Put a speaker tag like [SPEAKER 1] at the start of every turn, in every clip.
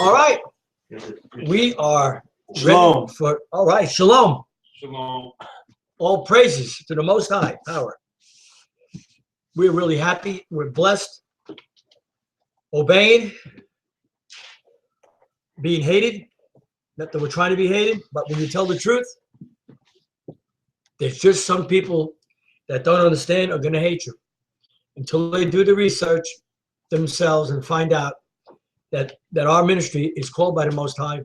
[SPEAKER 1] All right. We are
[SPEAKER 2] Shalom.
[SPEAKER 1] ready for, all right, Shalom.
[SPEAKER 2] Shalom.
[SPEAKER 1] All praises to the Most High Power. We're really happy. We're blessed. Obeying. Being hated. Not that we're trying to be hated, but when you tell the truth, there's just some people that don't understand are going to hate you until they do the research themselves and find out that our ministry is called by the Most High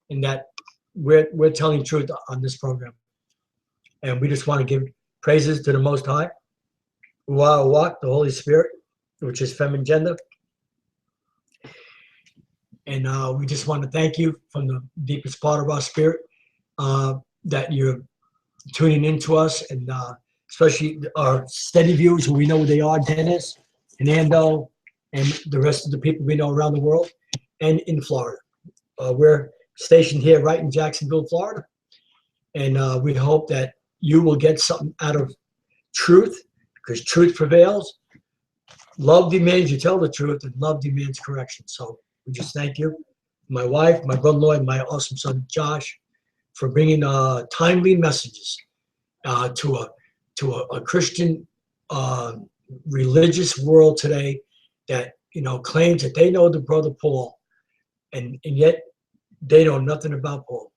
[SPEAKER 1] and that we're telling truth on this program. And we just want to give praises to the Most High, the Holy Spirit, which is feminine gender. And we just want to thank you from the deepest part of our spirit that you're tuning into us, and especially our steady viewers who we know who they are, Dennis and Ando, and the rest of the people we know around the world and in Florida. We're stationed here right in Jacksonville, Florida. And we hope that you will get something out of truth, because truth prevails. Love demands you tell the truth, and love demands correction. So we just thank you, my wife, my brother-in-law, and my awesome son, Josh, for bringing timely messages to a Christian religious world today that, you know, claims that they know the brother Paul, and yet they know nothing about Paul.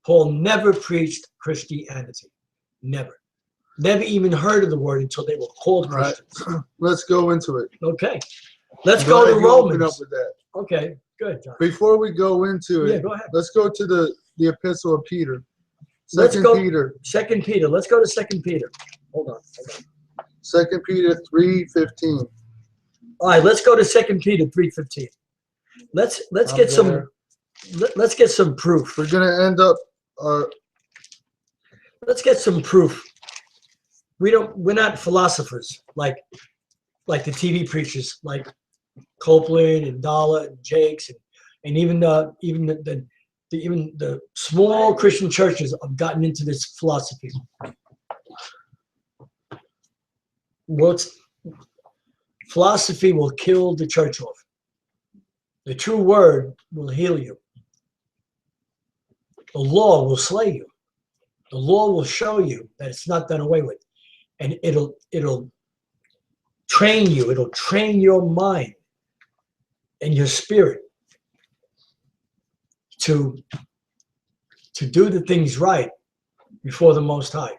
[SPEAKER 1] Paul never preached Christianity. Never even heard of the word until they were called Christians.
[SPEAKER 3] Right. Let's go into it.
[SPEAKER 1] Okay. Let's go to Romans.
[SPEAKER 3] Open up with that.
[SPEAKER 1] Okay, good, John.
[SPEAKER 3] Before we go into it,
[SPEAKER 1] go ahead.
[SPEAKER 3] Let's go to the epistle of Peter.
[SPEAKER 1] Let's go.
[SPEAKER 3] Peter.
[SPEAKER 1] 2 Peter. Let's go to 2 Peter. Hold on.
[SPEAKER 3] 2 Peter 3:15.
[SPEAKER 1] All right, let's go to 2 Peter 3:15. Let's get some. Let's get some proof.
[SPEAKER 3] We're gonna end up.
[SPEAKER 1] Let's get some proof. We're not philosophers like the TV preachers like Copeland and Dalla and Jakes and even the small Christian churches have gotten into this philosophy. Philosophy will kill the church off. The true word will heal you. The law will slay you. The law will show you that it's not done away with. And it'll train you. It'll train your mind and your spirit to do the things right before the Most High.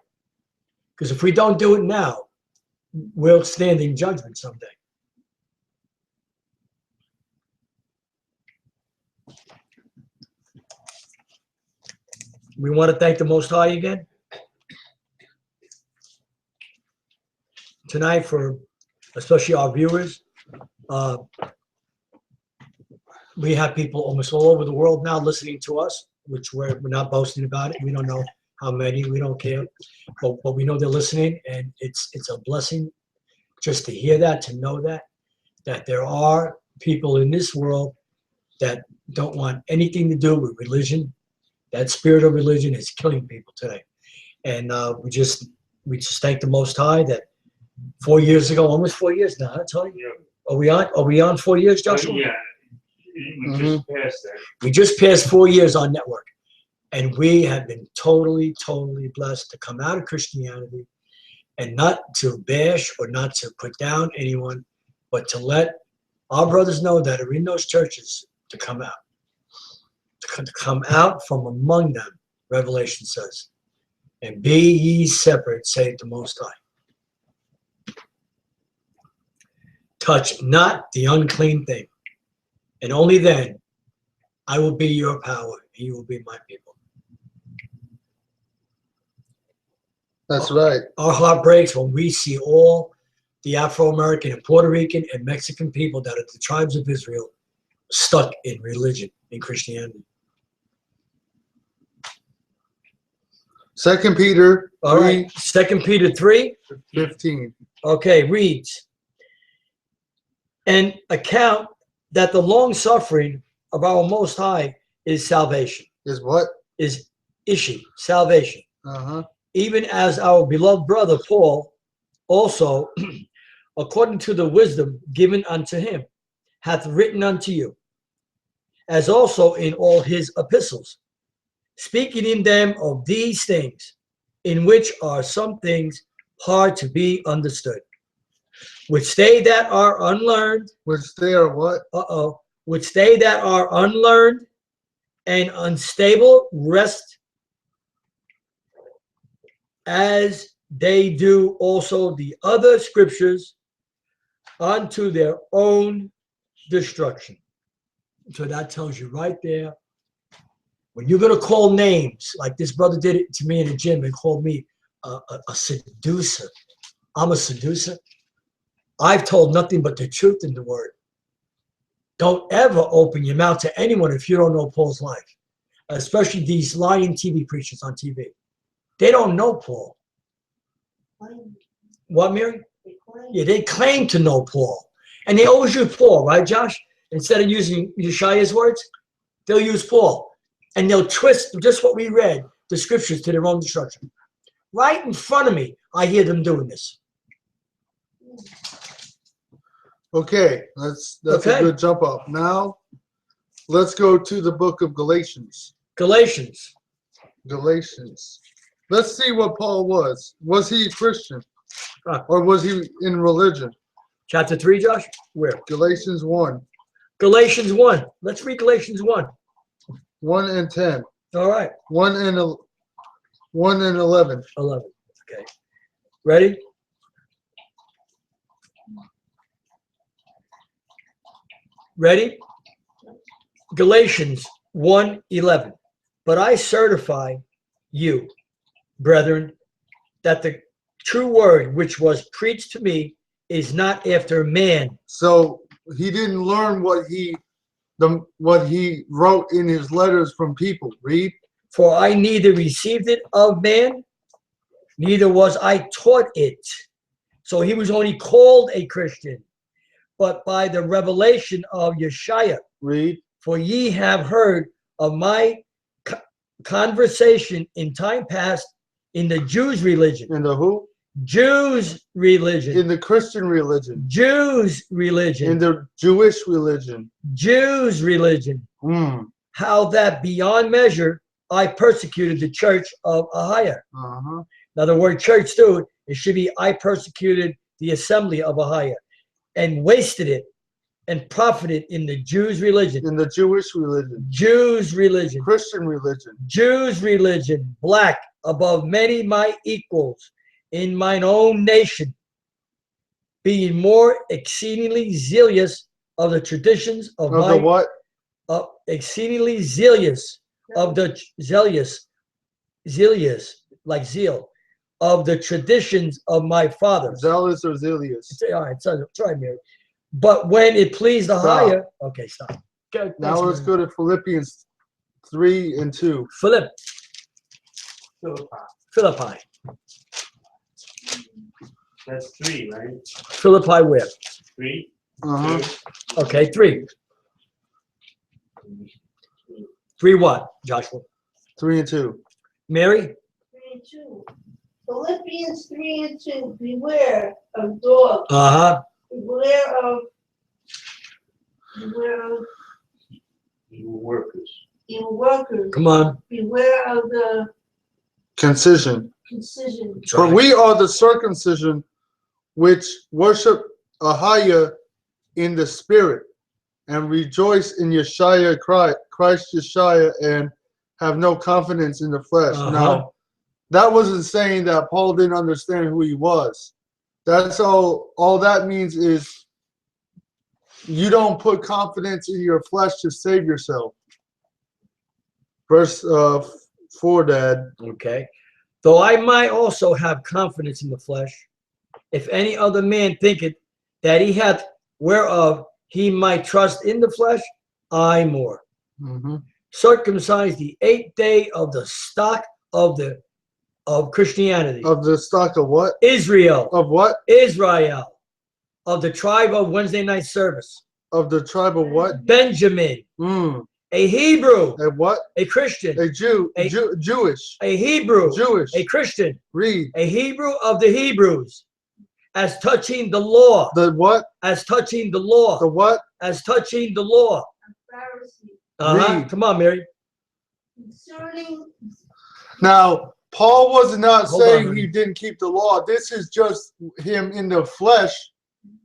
[SPEAKER 1] Because if we don't do it now, we'll stand in judgment someday. We want to thank the Most High again tonight for especially our viewers. We have people almost all over the world now listening to us, which we're not boasting about it. We don't know how many, we don't care, but we know they're listening, and it's a blessing just to hear that, to know that there are people in this world that don't want anything to do with religion. That spirit of religion is killing people today. And we just thank the Most High that 4 years ago, almost 4 years now, I tell you. Yeah. Are we on 4 years, Joshua?
[SPEAKER 2] Yeah. We just passed that.
[SPEAKER 1] We just passed 4 years on network. And we have been totally, totally blessed to come out of Christianity, and not to bash or not to put down anyone, but to let our brothers know that are in those churches to come out. To come out from among them, Revelation says. And be ye separate, saith the Most High. Touch not the unclean thing, and only then I will be your power, and you will be my people.
[SPEAKER 3] That's right.
[SPEAKER 1] Our heart breaks when we see all the Afro-American and Puerto Rican and Mexican people that are the tribes of Israel stuck in religion, in Christianity.
[SPEAKER 3] 2 Peter 3,
[SPEAKER 1] all right. 2 Peter
[SPEAKER 3] 3:15.
[SPEAKER 1] Okay, reads, and account that the long suffering of our Most High is salvation.
[SPEAKER 3] Is what?
[SPEAKER 1] Is Ishi, salvation. Even as our beloved brother Paul also, according to the wisdom given unto him, hath written unto you, as also in all his epistles, speaking in them of these things, in which are some things hard to be understood, which they that are unlearned,
[SPEAKER 3] Which they are what?
[SPEAKER 1] which they that are unlearned and unstable rest, as they do also the other scriptures, unto their own destruction. So that tells you right there, when you're going to call names, like this brother did it to me in the gym and called me a seducer. I'm a seducer. I've told nothing but the truth in the word. Don't ever open your mouth to anyone if you don't know Paul's life, especially these lying TV preachers on TV. They don't know Paul. What, Mary? Yeah, they claim to know Paul. And they always use Paul, right, Josh? Instead of using Yashayah's words, they'll use Paul. And they'll twist just what we read, the scriptures, to their own destruction. Right in front of me, I hear them doing this.
[SPEAKER 3] Okay, that's
[SPEAKER 1] Okay.
[SPEAKER 3] a good jump up. Now, let's go to the book of Galatians.
[SPEAKER 1] Galatians.
[SPEAKER 3] Galatians. Let's see what Paul was. Was he a Christian?
[SPEAKER 1] Huh.
[SPEAKER 3] Or was he in religion?
[SPEAKER 1] Chapter 3, Josh? Where?
[SPEAKER 3] Galatians 1.
[SPEAKER 1] Galatians 1. Let's read Galatians 1.
[SPEAKER 3] 1 and 10.
[SPEAKER 1] All right.
[SPEAKER 3] 1 and 11.
[SPEAKER 1] 11. Okay. Ready? Ready? Galatians 1:11. But I certify you, brethren, that the true word which was preached to me is not after man.
[SPEAKER 3] So he didn't learn what he wrote in his letters from people. Read.
[SPEAKER 1] For I neither received it of man, neither was I taught it. So he was only called a Christian, but by the revelation of Yashayah.
[SPEAKER 3] Read.
[SPEAKER 1] For ye have heard of my conversation in time past in the Jews' religion.
[SPEAKER 3] In the who?
[SPEAKER 1] Jews' religion.
[SPEAKER 3] In the Christian religion.
[SPEAKER 1] Jews' religion.
[SPEAKER 3] In the Jewish religion.
[SPEAKER 1] Jews' religion. How that beyond measure I persecuted the church of Ahayah. Now the word church too, it should be I persecuted the assembly of Ahayah and wasted it and profited in the Jews' religion.
[SPEAKER 3] In the Jewish religion.
[SPEAKER 1] Jews' religion.
[SPEAKER 3] Christian religion.
[SPEAKER 1] Jews' religion. Black above many my equals in mine own nation, being more exceedingly zealous of the traditions of
[SPEAKER 3] the what?
[SPEAKER 1] Exceedingly zealous of the zealous, like zeal, of the traditions of my fathers.
[SPEAKER 3] Zealous or zealous?
[SPEAKER 1] All right, sorry, Mary. But when it pleased Ahayah, okay, stop. Okay,
[SPEAKER 3] now let's go to Philippians 3 and 2.
[SPEAKER 1] Philippi.
[SPEAKER 2] That's 3, right?
[SPEAKER 1] Philippi where?
[SPEAKER 2] 3.
[SPEAKER 1] Okay, 3. 3 what, Joshua?
[SPEAKER 3] 3 and 2.
[SPEAKER 1] Mary?
[SPEAKER 4] 3 and 2. Philippians 3 and 2. Beware of dogs. Beware of
[SPEAKER 2] Evil workers.
[SPEAKER 4] evil workers.
[SPEAKER 1] Come on.
[SPEAKER 4] Beware of the
[SPEAKER 3] Concision.
[SPEAKER 4] concision.
[SPEAKER 3] For we are the circumcision which worship Ahayah in the spirit and rejoice in Yashayah Christ Yashayah and have no confidence in the flesh. Now, that wasn't saying that Paul didn't understand who he was. That's all that means is you don't put confidence in your flesh to save yourself. Verse 4, Dad.
[SPEAKER 1] Okay. Though I might also have confidence in the flesh, if any other man thinketh that he hath whereof he might trust in the flesh, I more. Circumcised the 8th day of the stock of Christianity.
[SPEAKER 3] Of the stock of what?
[SPEAKER 1] Israel.
[SPEAKER 3] Of what?
[SPEAKER 1] Israel. Of the tribe of Wednesday night service.
[SPEAKER 3] Of the tribe of what?
[SPEAKER 1] Benjamin. A Hebrew.
[SPEAKER 3] A what?
[SPEAKER 1] A Christian.
[SPEAKER 3] A Jew. Jewish.
[SPEAKER 1] A Hebrew.
[SPEAKER 3] Jewish.
[SPEAKER 1] A Christian.
[SPEAKER 3] Read.
[SPEAKER 1] A Hebrew of the Hebrews. As touching the law.
[SPEAKER 3] The what?
[SPEAKER 1] As touching the law.
[SPEAKER 3] The what?
[SPEAKER 1] As touching the law.
[SPEAKER 4] A Pharisee.
[SPEAKER 3] Read.
[SPEAKER 1] Come on, Mary.
[SPEAKER 4] Concerning
[SPEAKER 3] Now, Paul was not
[SPEAKER 1] Hold on,
[SPEAKER 3] saying
[SPEAKER 1] honey.
[SPEAKER 3] he didn't keep the law. This is just him in the flesh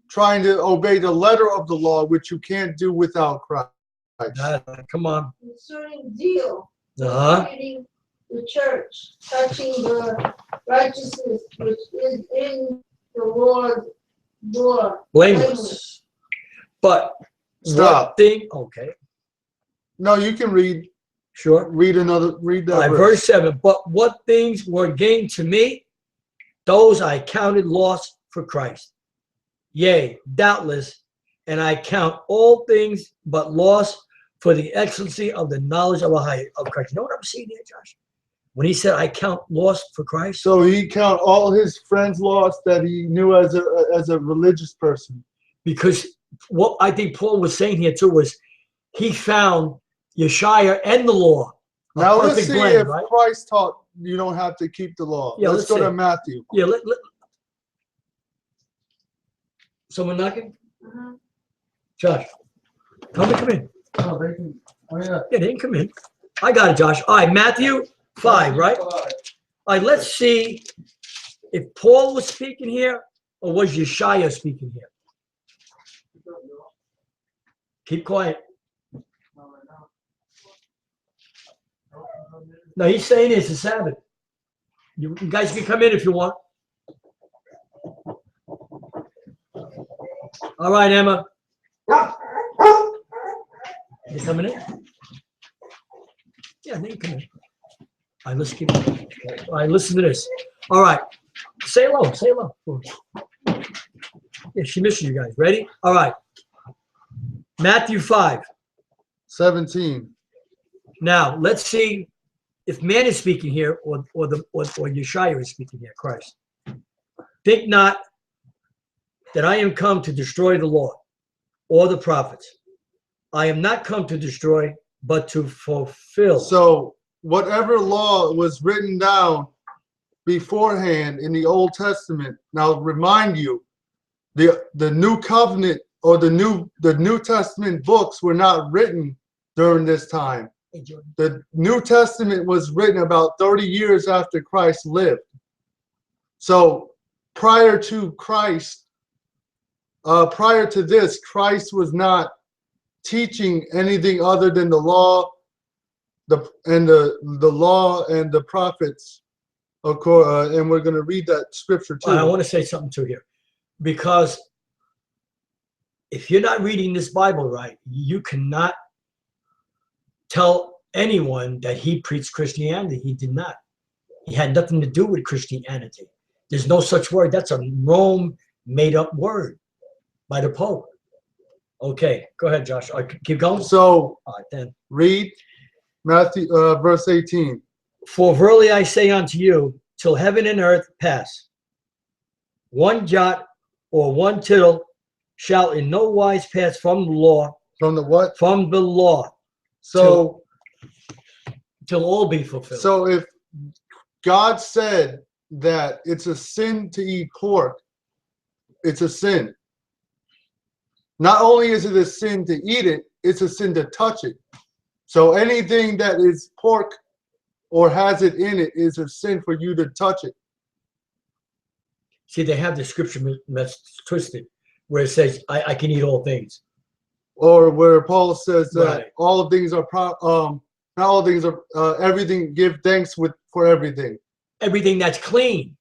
[SPEAKER 3] trying to obey the letter of the law, which you can't do without Christ.
[SPEAKER 1] Come on.
[SPEAKER 4] concerning zeal,
[SPEAKER 1] Uh-huh.
[SPEAKER 4] persecuting the church, touching the righteousness which is in the Lord's law.
[SPEAKER 1] Blameless. But
[SPEAKER 3] Stop.
[SPEAKER 1] what thing? Okay.
[SPEAKER 3] No, you can read.
[SPEAKER 1] Sure.
[SPEAKER 3] Read that
[SPEAKER 1] All right, verse 7. But what things were gained to me, those I counted loss for Christ. Yea, doubtless, and I count all things but loss for the excellency of the knowledge of Ahayah, of Christ. You know what I'm seeing here, Josh? When he said, I count loss for Christ.
[SPEAKER 3] So he count all his friends lost that he knew as a religious person.
[SPEAKER 1] Because what I think Paul was saying here too was he found Yashayah and the law.
[SPEAKER 3] Now let's see if
[SPEAKER 1] right?
[SPEAKER 3] Christ taught you don't have to keep the law.
[SPEAKER 1] Yeah,
[SPEAKER 3] let's go
[SPEAKER 1] see.
[SPEAKER 3] to Matthew.
[SPEAKER 1] Yeah, someone knocking? Josh, come in.
[SPEAKER 3] Oh, they can. Oh yeah.
[SPEAKER 1] Yeah, they can come in. I got it, Josh. All right, Matthew 5, right? All right, let's see if Paul was speaking here or was Yashayah speaking here. Keep quiet. No, he's saying it's a Sabbath. You guys can come in if you want. All right, Emma. You coming in? Yeah, they can come in. All right, let's keep. All right, listen to this. All right, say hello. Say hello. Yeah, she misses you guys. Ready? All right. Matthew 5.
[SPEAKER 3] 17.
[SPEAKER 1] Now let's see if man is speaking here or Yashayah is speaking here. Christ. Think not that I am come to destroy the law or the prophets. I am not come to destroy, but to fulfill.
[SPEAKER 3] So whatever law was written down beforehand in the Old Testament. Now remind you, the New Covenant or the New Testament books were not written during this time. The New Testament was written about 30 years after Christ lived. So prior to Christ, prior to this, Christ was not teaching anything other than the law, the law and the prophets. Of course, and we're going to read that scripture too.
[SPEAKER 1] I want to say something too here, because if you're not reading this Bible right, you cannot tell anyone that he preached Christianity. He did not. He had nothing to do with Christianity. There's no such word. That's a Rome made-up word by the Pope. Okay, go ahead, Josh. Keep going.
[SPEAKER 3] So,
[SPEAKER 1] all right, then.
[SPEAKER 3] Read Matthew, verse 18.
[SPEAKER 1] For verily I say unto you, till heaven and earth pass, one jot or one tittle shall in no wise pass from the law.
[SPEAKER 3] From the what?
[SPEAKER 1] From the law.
[SPEAKER 3] So,
[SPEAKER 1] till all be fulfilled.
[SPEAKER 3] So if God said that it's a sin to eat pork, it's a sin. Not only is it a sin to eat it, it's a sin to touch it. So anything that is pork or has it in it is a sin for you to touch it.
[SPEAKER 1] See, they have the scripture twisted where it says, I can eat all things.
[SPEAKER 3] Or where Paul says that
[SPEAKER 1] Right.
[SPEAKER 3] all things are, not all things are, everything, give thanks for everything.
[SPEAKER 1] Everything that's clean.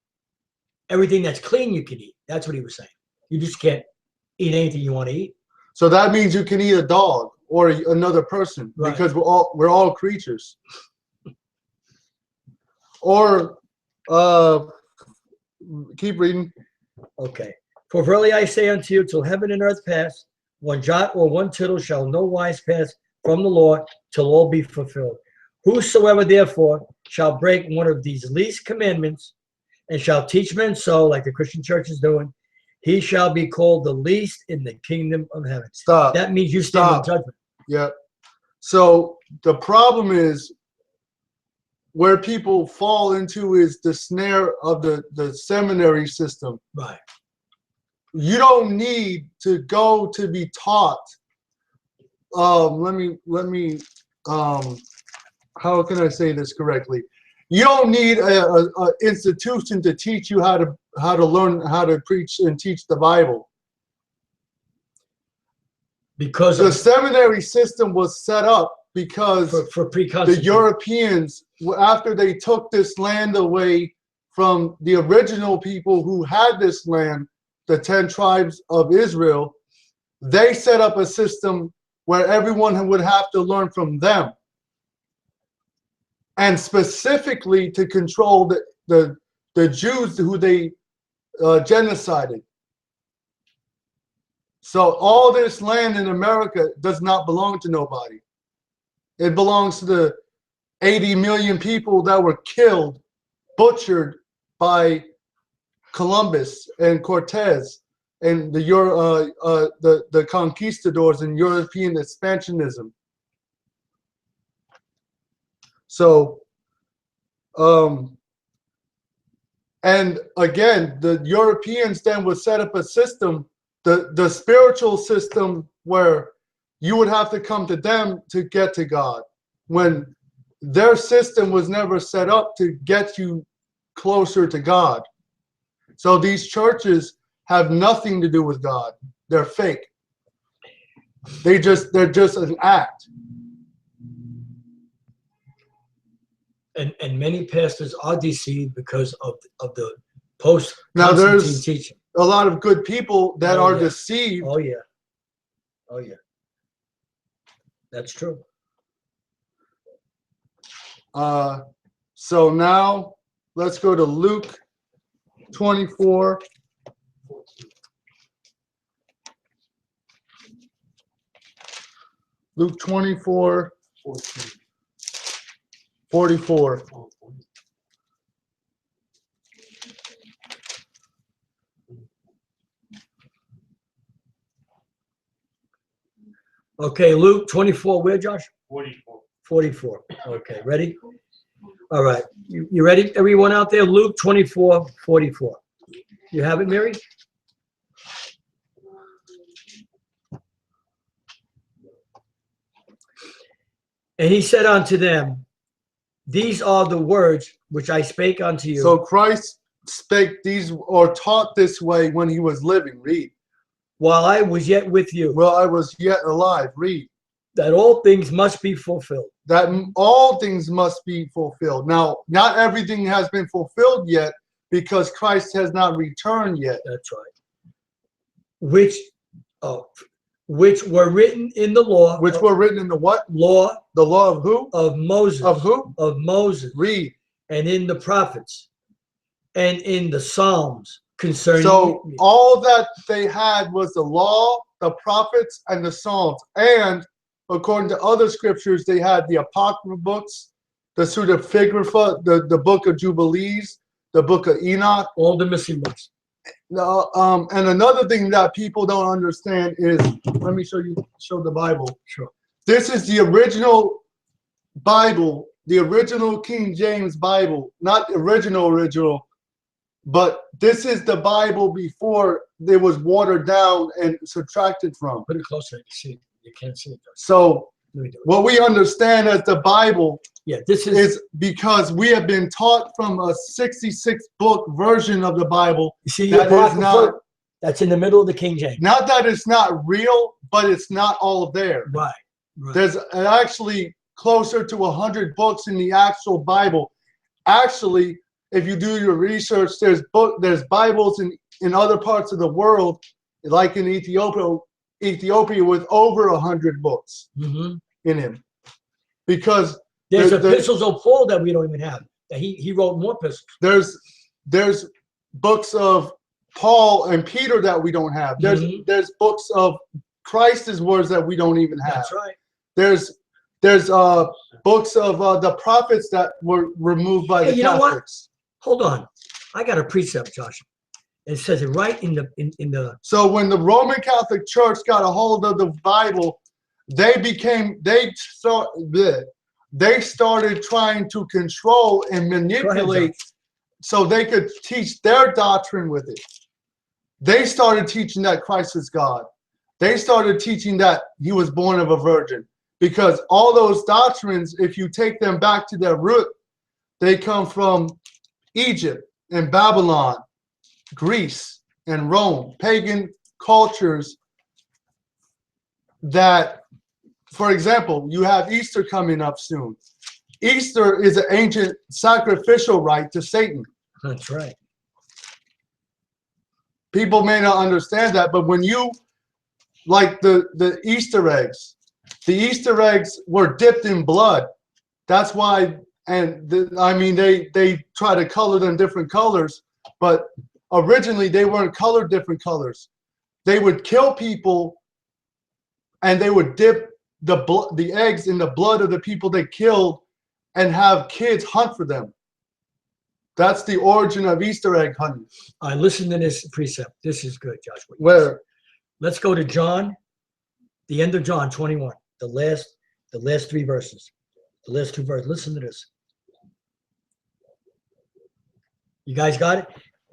[SPEAKER 1] Everything that's clean you can eat. That's what he was saying. You just can't eat anything you want to eat.
[SPEAKER 3] So that means you can eat a dog or another person,
[SPEAKER 1] Right.
[SPEAKER 3] because we're all creatures. Or keep reading.
[SPEAKER 1] Okay. For verily I say unto you, till heaven and earth pass, one jot or one tittle shall no wise pass from the law till all be fulfilled. Whosoever therefore shall break one of these least commandments and shall teach men so, like the Christian church is doing, he shall be called the least in the kingdom of heaven.
[SPEAKER 3] Stop.
[SPEAKER 1] That means you stand in judgment.
[SPEAKER 3] Yeah. So the problem is where people fall into is the snare of the seminary system.
[SPEAKER 1] Right.
[SPEAKER 3] You don't need to go to be taught. Let me how can I say this correctly? You don't need a institution to teach you how to learn how to preach and teach the Bible.
[SPEAKER 1] Because
[SPEAKER 3] the seminary system was set up because
[SPEAKER 1] for
[SPEAKER 3] the Europeans, after they took this land away from the original people who had this land, the 10 tribes of Israel, they set up a system where everyone would have to learn from them, and specifically to control the Jews who they genocided. So all this land in America does not belong to nobody. It belongs to the 80 million people that were killed, butchered by Columbus and Cortez and the conquistadors and European expansionism. So, and again, the Europeans then would set up a system, the spiritual system, where you would have to come to them to get to God, when their system was never set up to get you closer to God. So these churches have nothing to do with God. They're fake. They're just an act.
[SPEAKER 1] And many pastors are deceived because of the post
[SPEAKER 3] Now there's
[SPEAKER 1] teaching.
[SPEAKER 3] A lot of good people that are deceived.
[SPEAKER 1] Oh yeah. Oh yeah. That's true.
[SPEAKER 3] So now let's go to Luke 24. Luke 24, 44.
[SPEAKER 1] Okay, Luke 24, where, Josh?
[SPEAKER 2] 44.
[SPEAKER 1] 44. Okay, ready? All right. You ready, everyone out there? Luke 24, 44. You have it, Mary? And he said unto them, these are the words which I spake unto you.
[SPEAKER 3] So Christ spake these, or taught this way when he was living. Read.
[SPEAKER 1] While I was yet with you.
[SPEAKER 3] Well, I was yet alive. Read.
[SPEAKER 1] That all things must be fulfilled.
[SPEAKER 3] That all things must be fulfilled. Now, not everything has been fulfilled yet because Christ has not returned yet.
[SPEAKER 1] That's right. Which were written in the law.
[SPEAKER 3] Which were written in the what?
[SPEAKER 1] Law.
[SPEAKER 3] The law of who?
[SPEAKER 1] Of Moses.
[SPEAKER 3] Of who?
[SPEAKER 1] Of Moses.
[SPEAKER 3] Read.
[SPEAKER 1] And in the prophets. And in the Psalms concerning.
[SPEAKER 3] So all that they had was the law, the prophets, and the Psalms. And according to other scriptures, they had the Apocryphal books, the Pseudepigrapha, the book of Jubilees, the book of Enoch.
[SPEAKER 1] All the missing books.
[SPEAKER 3] And another thing that people don't understand is, let me show the Bible.
[SPEAKER 1] Sure.
[SPEAKER 3] This is the original Bible, the original King James Bible, not the original, but this is the Bible before it was watered down and subtracted from.
[SPEAKER 1] Put it closer, you can see it. You can't see it.
[SPEAKER 3] So what we understand as the Bible,
[SPEAKER 1] this is
[SPEAKER 3] because we have been taught from a 66-book version of the Bible.
[SPEAKER 1] You see that is not, that's in the middle of the King James.
[SPEAKER 3] Not that it's not real, but it's not all there.
[SPEAKER 1] Right.
[SPEAKER 3] There's actually closer to 100 books in the actual Bible. Actually, if you do your research, there's Bibles in other parts of the world, like in Ethiopia with over 100 books in him, because
[SPEAKER 1] there's epistles of Paul that we don't even have. He wrote more epistles.
[SPEAKER 3] There's books of Paul and Peter that we don't have. There's books of Christ's words that we don't even have.
[SPEAKER 1] That's right.
[SPEAKER 3] There's books of the prophets that were removed by the Catholics.
[SPEAKER 1] You know what? Hold on, I got a precept, Josh. It says it right in the.
[SPEAKER 3] So when the Roman Catholic Church got a hold of the Bible, they started trying to control and manipulate so they could teach their doctrine with it. They started teaching that Christ is God. They started teaching that he was born of a virgin. because all those doctrines, if you take them back to their root, they come from Egypt and Babylon, Greece and Rome, pagan cultures that, for example, you have Easter coming up soon. Easter is an ancient sacrificial rite to Satan.
[SPEAKER 1] That's right.
[SPEAKER 3] People may not understand that, but when you, like the Easter eggs were dipped in blood. That's why, and I mean, they try to color them different colors, but originally they weren't colored different colors. They would kill people and they would dip the eggs in the blood of the people they killed and have kids hunt for them. That's the origin of Easter egg hunting.
[SPEAKER 1] All right, listen to this precept. This is good, Joshua.
[SPEAKER 3] Where?
[SPEAKER 1] Let's go to John, the end of John 21, the last three verses, the last two verses. Listen to this. You guys got it?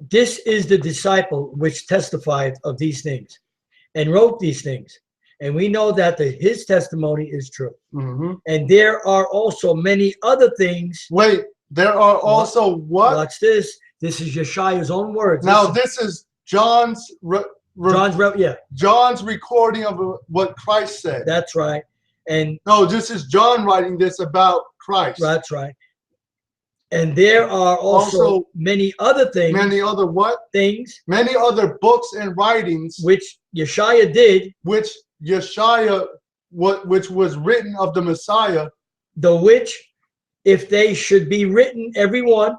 [SPEAKER 1] This is the disciple which testified of these things and wrote these things. And we know that his testimony is true.
[SPEAKER 3] Mm-hmm.
[SPEAKER 1] And there are also many other things.
[SPEAKER 3] Wait, there are also what?
[SPEAKER 1] Watch this. This is Yashayah's own words.
[SPEAKER 3] Now this is John's John's recording of what Christ said.
[SPEAKER 1] That's right. And
[SPEAKER 3] no, this is John writing this about Christ.
[SPEAKER 1] That's right. And there are also many other things.
[SPEAKER 3] Many other what?
[SPEAKER 1] Things.
[SPEAKER 3] Many other books and writings.
[SPEAKER 1] Which Yashayah did.
[SPEAKER 3] Which Yashayah, which was written of the Messiah.
[SPEAKER 1] The which, if they should be written, every one,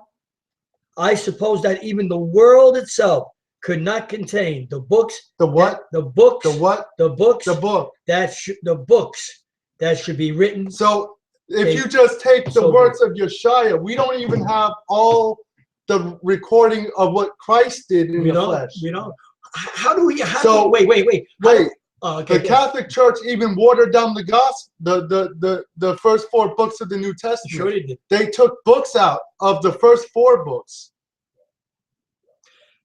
[SPEAKER 1] I suppose that even the world itself could not contain the books.
[SPEAKER 3] The what?
[SPEAKER 1] The books.
[SPEAKER 3] The what?
[SPEAKER 1] The books.
[SPEAKER 3] The book.
[SPEAKER 1] The books that should be written.
[SPEAKER 3] So if you just take the words of Yashayah, we don't even have all the recording of what Christ did in the flesh.
[SPEAKER 1] You know, how do we? Wait.
[SPEAKER 3] The Catholic Church even watered down the gospel, the first 4 books of the New Testament.
[SPEAKER 1] Sure they did.
[SPEAKER 3] They took books out of the first 4 books.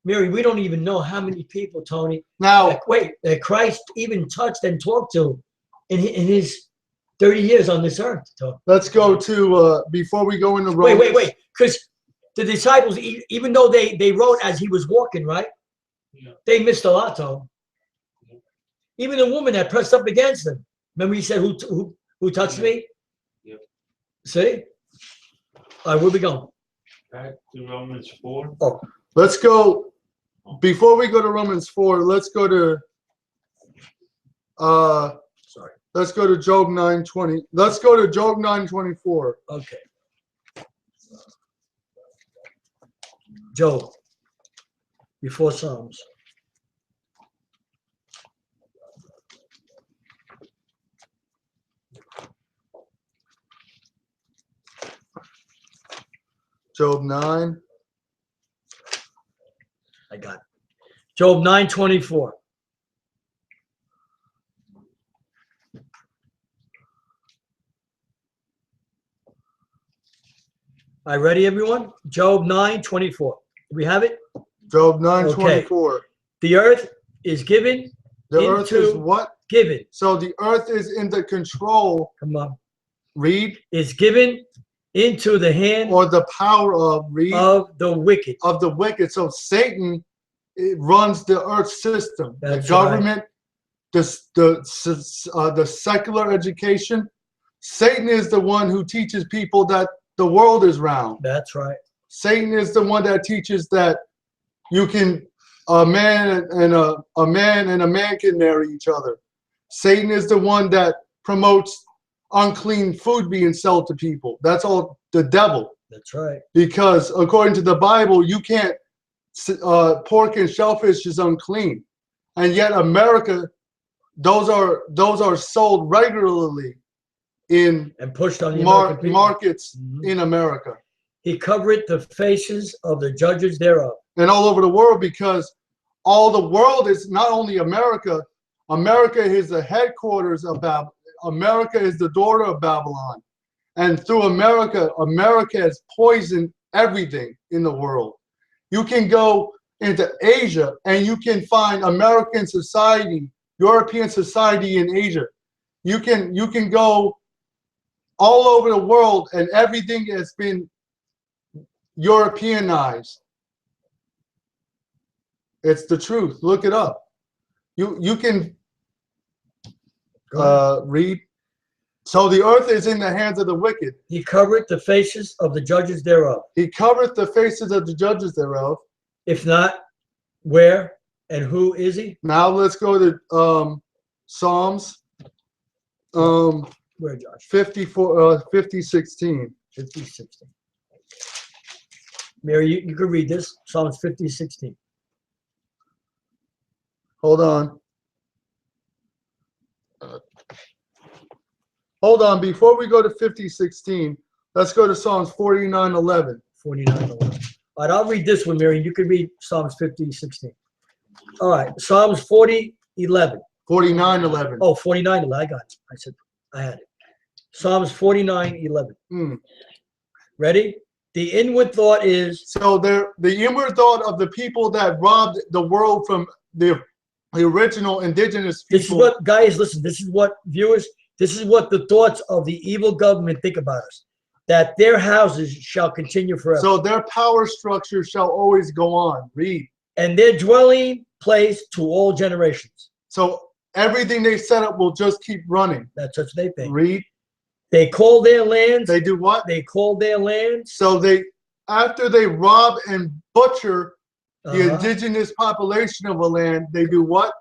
[SPEAKER 1] Mary, we don't even know how many people, Tony.
[SPEAKER 3] Now,
[SPEAKER 1] that Christ even touched and talked to in his 30 years on this earth. Tony.
[SPEAKER 3] Let's go to before we go into Romans.
[SPEAKER 1] Wait, because the disciples, even though they wrote as he was walking, right?
[SPEAKER 2] Yeah.
[SPEAKER 1] They missed a lot, Tony. Even the woman that pressed up against him. Remember he said, who touched me?
[SPEAKER 2] Yep.
[SPEAKER 1] See? All right, where we going?
[SPEAKER 2] Back to Romans 4.
[SPEAKER 1] Oh.
[SPEAKER 3] Let's go, before we go to Romans 4, let's go to, let's go to Job 9:20. Let's go to Job 9:24.
[SPEAKER 1] Okay. Job, before Psalms.
[SPEAKER 3] Job 9.
[SPEAKER 1] I got it. Job 9:24. All right, ready, everyone? Job 9:24. Do we have it?
[SPEAKER 3] Job 9:24.
[SPEAKER 1] Okay. The earth is given.
[SPEAKER 3] The earth is what?
[SPEAKER 1] Given.
[SPEAKER 3] So the earth is in the control.
[SPEAKER 1] Come on.
[SPEAKER 3] Read.
[SPEAKER 1] Is given into the hand
[SPEAKER 3] or the power of
[SPEAKER 1] of the wicked.
[SPEAKER 3] Of the wicked. So Satan, it runs the earth system.
[SPEAKER 1] That's
[SPEAKER 3] the government, right. The secular education. Satan is the one who teaches people that the world is round.
[SPEAKER 1] That's right.
[SPEAKER 3] Satan is the one that teaches that you can a man and a man can marry each other. Satan is the one that promotes unclean food being sold to people. That's all the devil.
[SPEAKER 1] That's right.
[SPEAKER 3] Because according to the Bible, you can't pork and shellfish is unclean, and yet America, those are sold regularly in
[SPEAKER 1] and pushed on the
[SPEAKER 3] markets in America.
[SPEAKER 1] He covereth the faces of the judges thereof.
[SPEAKER 3] And all over the world, because all the world is not only America. America is the headquarters of Babylon. America is the daughter of Babylon. And through America, America has poisoned everything in the world. You can go into Asia and you can find American society, European society in Asia. you can go all over the world and everything has been Europeanized. It's the truth. Look it up. You can read. So the earth is in the hands of the wicked.
[SPEAKER 1] He covered the faces of the judges thereof.
[SPEAKER 3] He covered the faces of the judges thereof.
[SPEAKER 1] If not, where and who is he?
[SPEAKER 3] Now let's go to Psalms.
[SPEAKER 1] Where, Josh?
[SPEAKER 3] 50:16.
[SPEAKER 1] 50:16. Mary, you can read this. Psalms 50:16.
[SPEAKER 3] Hold on. Hold on. Before we go to 50:16, let's go to Psalms 49:11.
[SPEAKER 1] 49:11. All right, I'll read this one, Mary. You can read Psalms 50:16. All right, Psalms 40:11.
[SPEAKER 3] 49:11.
[SPEAKER 1] Oh, 49:11. I got it. I said I had it. Psalms 49:11. Ready? The inward thought is.
[SPEAKER 3] So the inward thought of the people that robbed the world from the original indigenous people.
[SPEAKER 1] This is what, guys, listen, this is what, viewers, this is what the thoughts of the evil government think about us. That their houses shall continue forever.
[SPEAKER 3] So their power structure shall always go on. Read.
[SPEAKER 1] And their dwelling place to all generations.
[SPEAKER 3] So everything they set up will just keep running.
[SPEAKER 1] That's what they think.
[SPEAKER 3] Read.
[SPEAKER 1] They call their lands.
[SPEAKER 3] They do what?
[SPEAKER 1] They call their lands.
[SPEAKER 3] So after they rob and butcher the indigenous population of a land, they do what?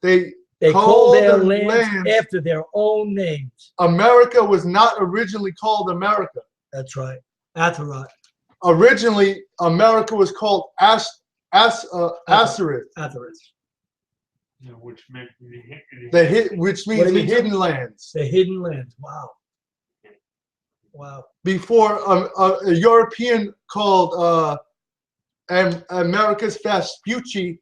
[SPEAKER 3] They
[SPEAKER 1] call their lands after their own names.
[SPEAKER 3] America was not originally called America.
[SPEAKER 1] That's right. Atham.
[SPEAKER 3] Originally, America was called Ashereth.
[SPEAKER 2] Yeah, which meant
[SPEAKER 3] Which means the hidden lands.
[SPEAKER 1] The hidden lands. Wow. Wow.
[SPEAKER 3] Before a European called Americus Vespucci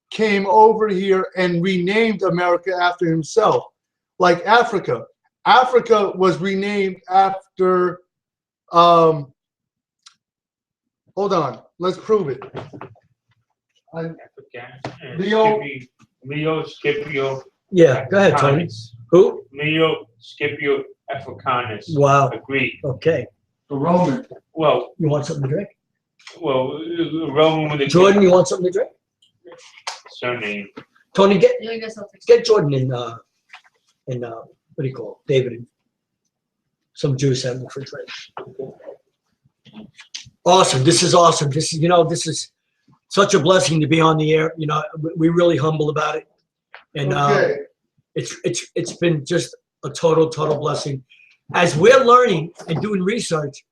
[SPEAKER 3] came over here and renamed America after himself, like Africa. Africa was renamed after. Hold on, let's prove it.
[SPEAKER 2] Leo Scipio.
[SPEAKER 1] Yeah, go ahead, Tony. Who?
[SPEAKER 2] Leo Scipio Africanus.
[SPEAKER 1] Wow.
[SPEAKER 2] A Greek.
[SPEAKER 1] Okay.
[SPEAKER 3] The Roman.
[SPEAKER 2] Well,
[SPEAKER 1] you want something to drink?
[SPEAKER 2] Well, Roman with a
[SPEAKER 1] Jordan, you want something to drink?
[SPEAKER 2] Surname.
[SPEAKER 1] Tony, get Jordan in what do you call it? David and some juice out in the refrigerator. Awesome. This is awesome. This is, this is such a blessing to be on the air. We're really humble about it. And it's been just a total blessing. As we're learning and doing research,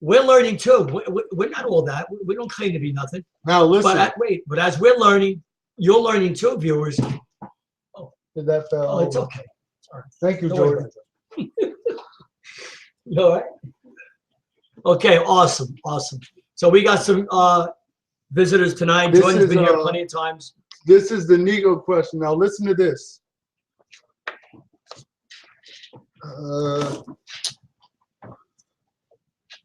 [SPEAKER 1] we're learning too. We're not all that. We don't claim to be nothing.
[SPEAKER 3] Now listen.
[SPEAKER 1] But as we're learning, you're learning too, viewers. Oh,
[SPEAKER 3] did that fell?
[SPEAKER 1] Oh, it's okay. All right.
[SPEAKER 3] Thank you, Jordan.
[SPEAKER 1] You all right? Okay, awesome. So we got some visitors tonight. Jordan's been here plenty of times.
[SPEAKER 3] This is the Negro question. Now listen to this.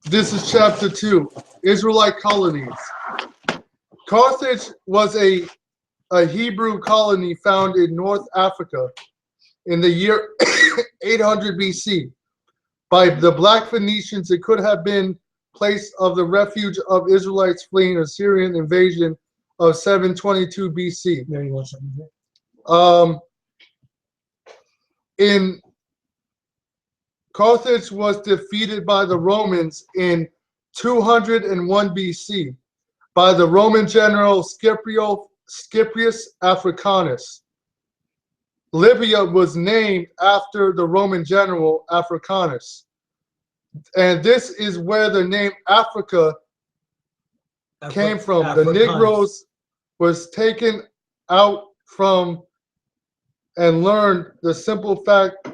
[SPEAKER 3] This is chapter 2, Israelite colonies. Carthage was a Hebrew colony found in North Africa in the year 800 BC. By the Black Phoenicians, it could have been place of the refuge of Israelites fleeing Assyrian invasion of 722 BC.
[SPEAKER 1] There you want something.
[SPEAKER 3] In Carthage was defeated by the Romans in 201 BC by the Roman general Scipius Africanus. Libya was named after the Roman general Africanus. And this is where the name Africa came from. The Negroes was taken out from and learned the simple fact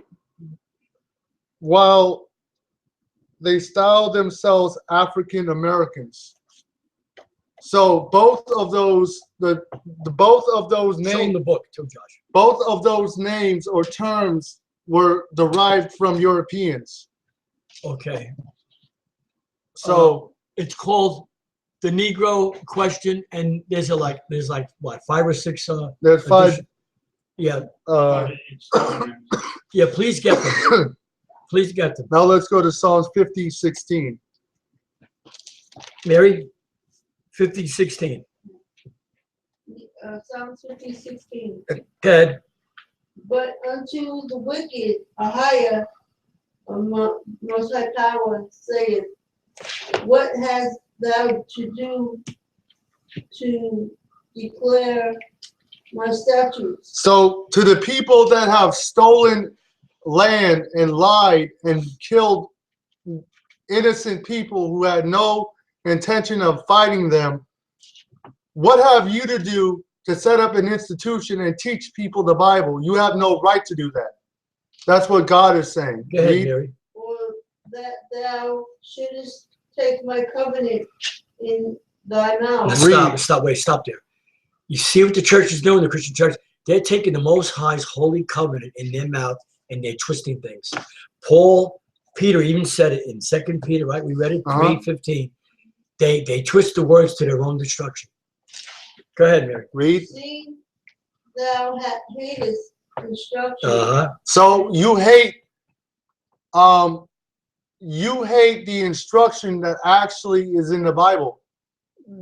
[SPEAKER 3] while they styled themselves African Americans. So both of those both of those names.
[SPEAKER 1] Show them the book too, Josh.
[SPEAKER 3] Both of those names or terms were derived from Europeans.
[SPEAKER 1] Okay.
[SPEAKER 3] So
[SPEAKER 1] it's called the Negro question, and there's like what, 5 or 6?
[SPEAKER 3] There's 5.
[SPEAKER 1] Yeah.
[SPEAKER 2] It's stone.
[SPEAKER 1] Yeah, please get them. Please get them.
[SPEAKER 3] Now let's go to Psalms 50:16.
[SPEAKER 1] Mary, 50:16.
[SPEAKER 4] Psalm 50:16.
[SPEAKER 1] Good.
[SPEAKER 4] But unto the wicked, Ahayah, Most High Power, saith, what hast thou to do to declare my statutes?
[SPEAKER 3] So to the people that have stolen land and lied and killed innocent people who had no intention of fighting them, what have you to do to set up an institution and teach people the Bible? You have no right to do that. That's what God is saying.
[SPEAKER 1] Go ahead, Mary.
[SPEAKER 4] Or that thou shouldest take my covenant in thy mouth.
[SPEAKER 1] Stop there. You see what the church is doing, the Christian church? They're taking the Most High's holy covenant in their mouth and they're twisting things. Peter even said it in 2 Peter, right? We read it, 3:15. They twist the words to their own destruction. Go ahead, Mary.
[SPEAKER 3] Read.
[SPEAKER 4] See, thou hatest instruction.
[SPEAKER 3] So you hate the instruction that actually is in the Bible.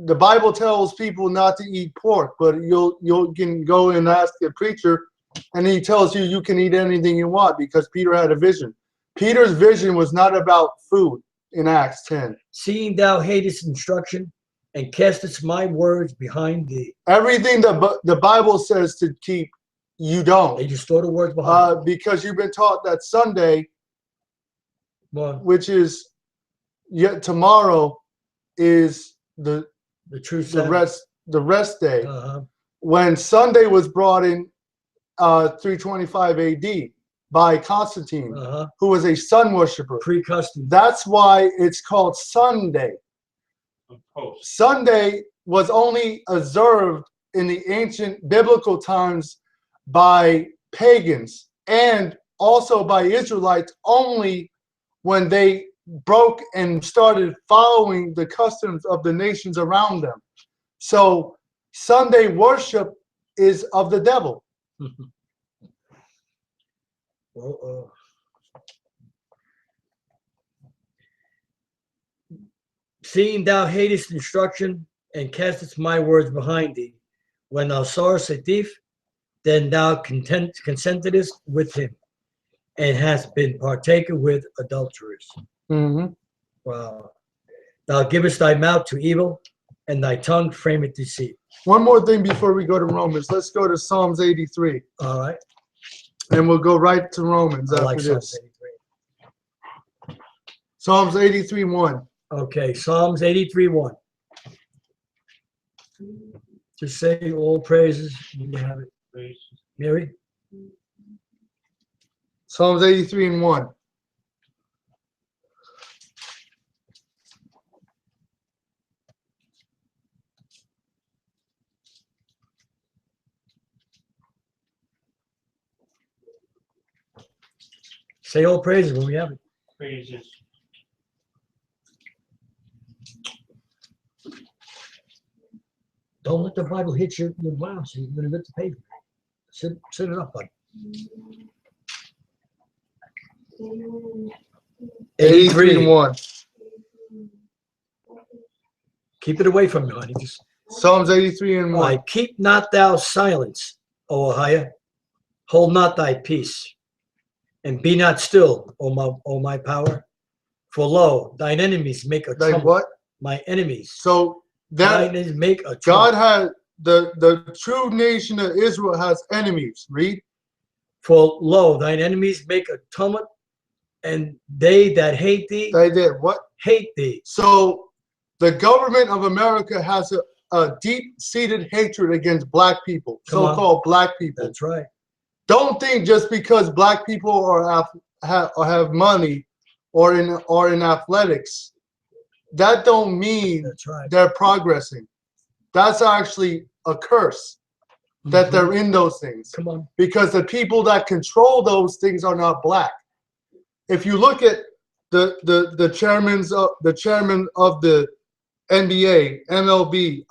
[SPEAKER 3] The Bible tells people not to eat pork, but you can go and ask a preacher, and he tells you can eat anything you want because Peter had a vision. Peter's vision was not about food in Acts 10.
[SPEAKER 1] Seeing thou hatest instruction and castest my words behind thee.
[SPEAKER 3] Everything the Bible says to keep, you don't.
[SPEAKER 1] They just throw the words behind.
[SPEAKER 3] Because you've been taught that Sunday, which is yet tomorrow, is the
[SPEAKER 1] true
[SPEAKER 3] the rest day. When Sunday was brought in 325 AD by Constantine, who was a sun worshiper.
[SPEAKER 1] Pre-custom.
[SPEAKER 3] That's why it's called Sunday. Sunday was only observed in the ancient biblical times by pagans and also by Israelites only when they broke and started following the customs of the nations around them. So Sunday worship is of the devil.
[SPEAKER 1] Seeing thou hatest instruction and castest my words behind thee, when thou sawest a thief, then thou consentedest with him, and hast been partaker with adulterers. Wow. Thou givest thy mouth to evil, and thy tongue frameth deceit.
[SPEAKER 3] One more thing before we go to Romans. Let's go to Psalms 83.
[SPEAKER 1] All right.
[SPEAKER 3] And we'll go right to Romans after this. Psalms 83:1.
[SPEAKER 1] Okay, Psalms 83:1. Just say all praises when you have it. Mary?
[SPEAKER 3] Psalms 83:1.
[SPEAKER 1] Say all praises when we have it.
[SPEAKER 2] Praises.
[SPEAKER 1] Don't let the Bible hit your blouse. You're going to hit the paper. Sit it up, bud.
[SPEAKER 3] 83:1.
[SPEAKER 1] Keep it away from you, honey. Just
[SPEAKER 3] Psalms 83:1.
[SPEAKER 1] Like, keep not thou silence, O Ahayah. Hold not thy peace, and be not still, O my power. For lo, thine enemies make a tumult.
[SPEAKER 3] What?
[SPEAKER 1] My enemies.
[SPEAKER 3] So that
[SPEAKER 1] make a
[SPEAKER 3] God had the true nation of Israel has enemies. Read.
[SPEAKER 1] For lo, thine enemies make a tumult, and they that hate thee.
[SPEAKER 3] They did what?
[SPEAKER 1] Hate thee.
[SPEAKER 3] So the government of America has a deep-seated hatred against black people, so-called black people.
[SPEAKER 1] That's right.
[SPEAKER 3] Don't think just because black people have money or in athletics, that don't mean
[SPEAKER 1] That's right.
[SPEAKER 3] they're progressing. That's actually a curse that they're in those things.
[SPEAKER 1] Come on.
[SPEAKER 3] Because the people that control those things are not black. If you look at the chairman of the NBA, MLB,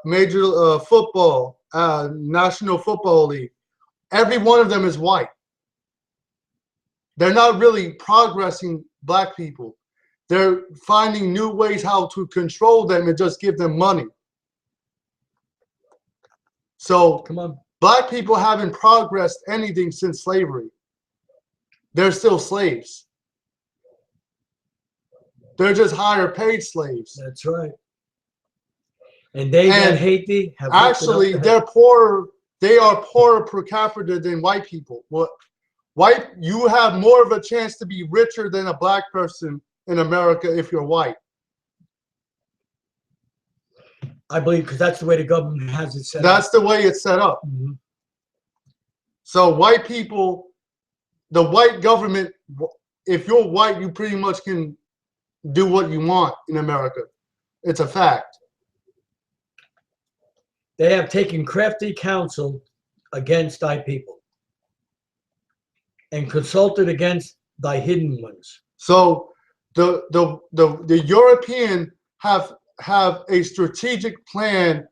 [SPEAKER 3] Major Football, National Football League. Every one of them is white. They're not really progressing black people. They're finding new ways how to control them and just give them money. So
[SPEAKER 1] Come on.
[SPEAKER 3] black people haven't progressed anything since slavery. They're still slaves. They're just higher paid slaves.
[SPEAKER 1] That's right. And they that hate thee have
[SPEAKER 3] actually they're poorer. They are poorer per capita than white people. You have more of a chance to be richer than a black person in America if you're white.
[SPEAKER 1] I believe because that's the way the government has it set up.
[SPEAKER 3] That's the way it's set up.
[SPEAKER 1] Mm-hmm.
[SPEAKER 3] So white people, the white government, if you're white, you pretty much can do what you want in America. It's a fact.
[SPEAKER 1] They have taken crafty counsel against thy people and consulted against thy hidden ones.
[SPEAKER 3] So the European have a strategic plan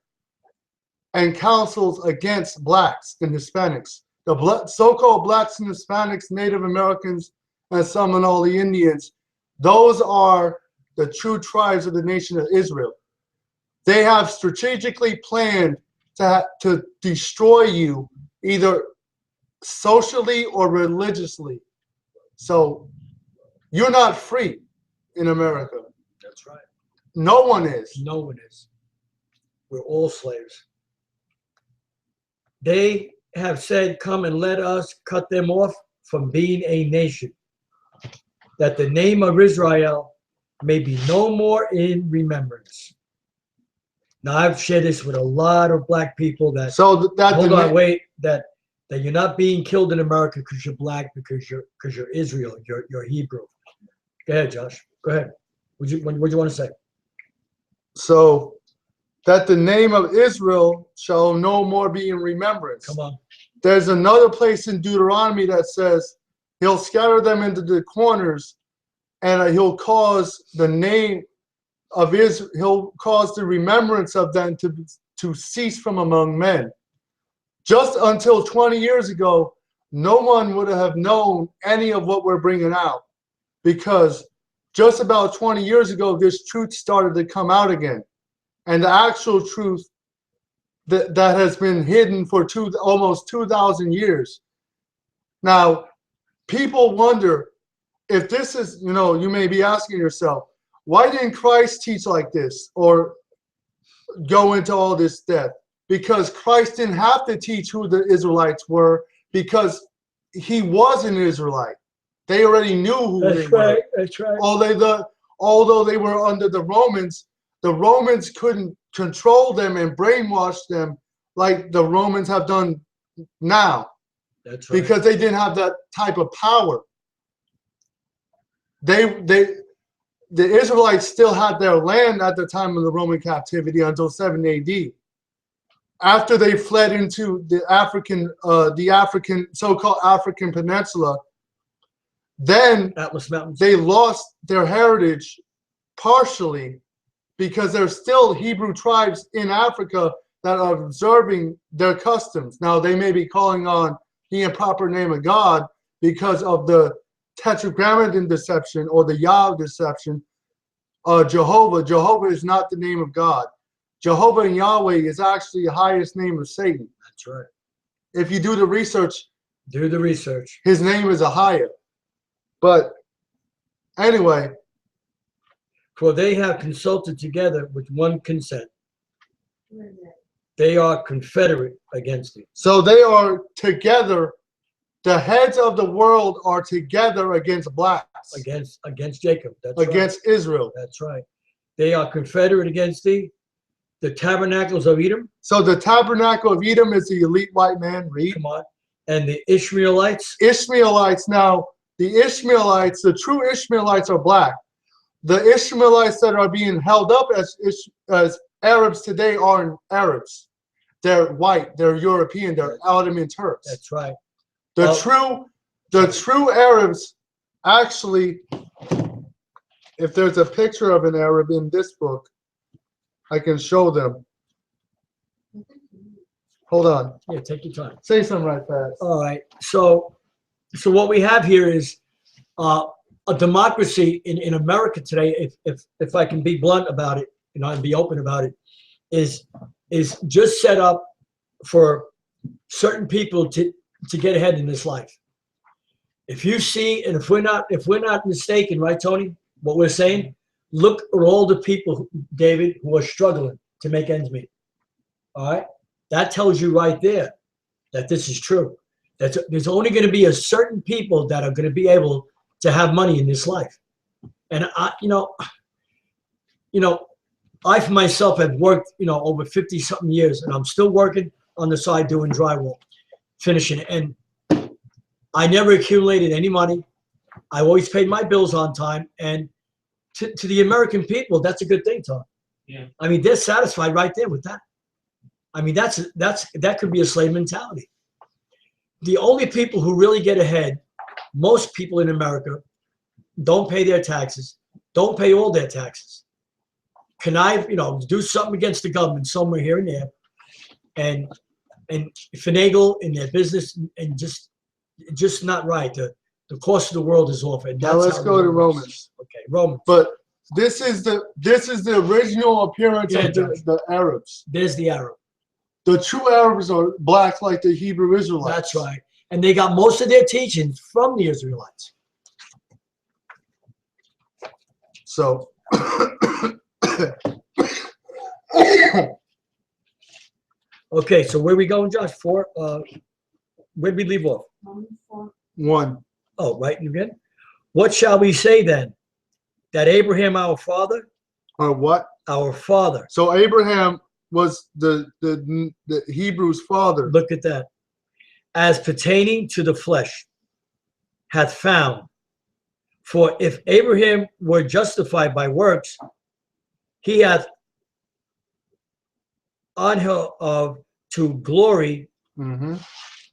[SPEAKER 3] and counsels against blacks and Hispanics. The so-called blacks and Hispanics, Native Americans, and Seminole Indians, those are the true tribes of the nation of Israel. They have strategically planned to destroy you either socially or religiously. So you're not free in America.
[SPEAKER 1] That's right.
[SPEAKER 3] No one is.
[SPEAKER 1] No one is. We're all slaves. They have said, come and let us cut them off from being a nation, that the name of Israel may be no more in remembrance. Now, I've shared this with a lot of black people that, that you're not being killed in America because you're black, because you're Israel, you're Hebrew. Go ahead, Josh. Go ahead. What do you want to say?
[SPEAKER 3] So that the name of Israel shall no more be in remembrance.
[SPEAKER 1] Come on.
[SPEAKER 3] There's another place in Deuteronomy that says he'll scatter them into the corners, and he'll cause the name of Israel, he'll cause the remembrance of them to cease from among men. Just until 20 years ago, no one would have known any of what we're bringing out, because just about 20 years ago, this truth started to come out again. And the actual truth that has been hidden for almost 2,000 years. Now, people wonder if this is, you may be asking yourself, why didn't Christ teach like this or go into all this depth? Because Christ didn't have to teach who the Israelites were, because he was an Israelite. They already knew who they were.
[SPEAKER 1] That's right.
[SPEAKER 3] Although they were under the Romans couldn't control them and brainwash them like the Romans have done now.
[SPEAKER 1] That's right.
[SPEAKER 3] Because they didn't have that type of power. The Israelites still had their land at the time of the Roman captivity until 7 AD. After they fled into the so-called African peninsula, then
[SPEAKER 1] Atlas Mountains,
[SPEAKER 3] they lost their heritage partially because there's still Hebrew tribes in Africa that are observing their customs. Now, they may be calling on the improper name of God because of the Tetragrammaton deception or the Yah deception. Jehovah is not the name of God. Jehovah and Yahweh is actually the highest name of Satan.
[SPEAKER 1] That's right.
[SPEAKER 3] If you do the research, his name is Ahayah. But anyway,
[SPEAKER 1] for they have consulted together with one consent. They are confederate against thee.
[SPEAKER 3] So they are together. The heads of the world are together against blacks.
[SPEAKER 1] Against Jacob. That's
[SPEAKER 3] against
[SPEAKER 1] right.
[SPEAKER 3] Israel.
[SPEAKER 1] That's right. They are confederate against thee. The tabernacles of Edom.
[SPEAKER 3] So the tabernacle of Edom is the elite white man. Read.
[SPEAKER 1] Come on. And the Ishmaelites.
[SPEAKER 3] Now, the Ishmaelites, the true Ishmaelites are black. The Ishmaelites that are being held up as Arabs today aren't Arabs. They're white. They're European. They're Ottoman Turks.
[SPEAKER 1] That's right.
[SPEAKER 3] The true Arabs, actually, if there's a picture of an Arab in this book, I can show them. Hold on.
[SPEAKER 1] Yeah, take your time.
[SPEAKER 3] Say something right fast.
[SPEAKER 1] All right. So what we have here is a democracy in America today. If I can be blunt about it, and be open about it, is just set up for certain people to get ahead in this life. If you see, and if we're not mistaken, right, Tony, what we're saying, look at all the people, David, who are struggling to make ends meet. All right, that tells you right there that this is true. That there's only going to be a certain people that are going to be able to have money in this life. And I for myself have worked, over 50 something years, and I'm still working on the side doing drywall, finishing, and I never accumulated any money. I always paid my bills on time, and to the American people, that's a good thing, Tom.
[SPEAKER 2] Yeah.
[SPEAKER 1] I mean, they're satisfied right there with that. I mean, that could be a slave mentality. The only people who really get ahead, most people in America, don't pay their taxes, don't pay all their taxes. Connive, do something against the government somewhere here and there, and finagle in their business, and just not right. The cost of the world is off. And
[SPEAKER 3] Now let's go to Romans.
[SPEAKER 1] Okay, Romans.
[SPEAKER 3] But this is the original appearance of the Arabs.
[SPEAKER 1] There's the Arab.
[SPEAKER 3] The true Arabs are black like the Hebrew Israelites.
[SPEAKER 1] That's right. And they got most of their teachings from the Israelites.
[SPEAKER 3] So
[SPEAKER 1] okay, so where we going, Josh? 4. Where'd we leave off?
[SPEAKER 3] 1.
[SPEAKER 1] Oh, right again. What shall we say then? That Abraham our father?
[SPEAKER 3] Or what?
[SPEAKER 1] Our father.
[SPEAKER 3] So Abraham was the Hebrews' father.
[SPEAKER 1] Look at that. As pertaining to the flesh, hath found. For if Abraham were justified by works, he hath Ahayah of to glory,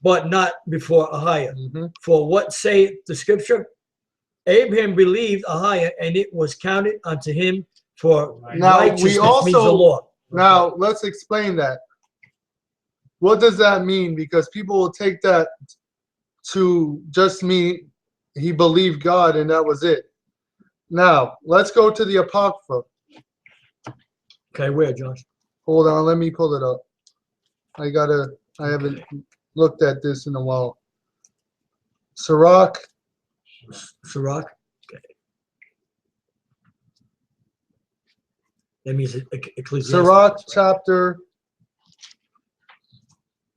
[SPEAKER 1] but not before Ahayah. For what saith the scripture? Abraham believed Ahayah, and it was counted unto him for righteousness. Means the law.
[SPEAKER 3] Now let's explain that. What does that mean? Because people will take that to just mean he believed God and that was it. Now let's go to the Apocrypha.
[SPEAKER 1] Okay, where, Josh?
[SPEAKER 3] Hold on, let me pull it up. I haven't looked at this in a while. Sirach.
[SPEAKER 1] Sirach. Okay. That means Ecclesiastes.
[SPEAKER 3] Sirach chapter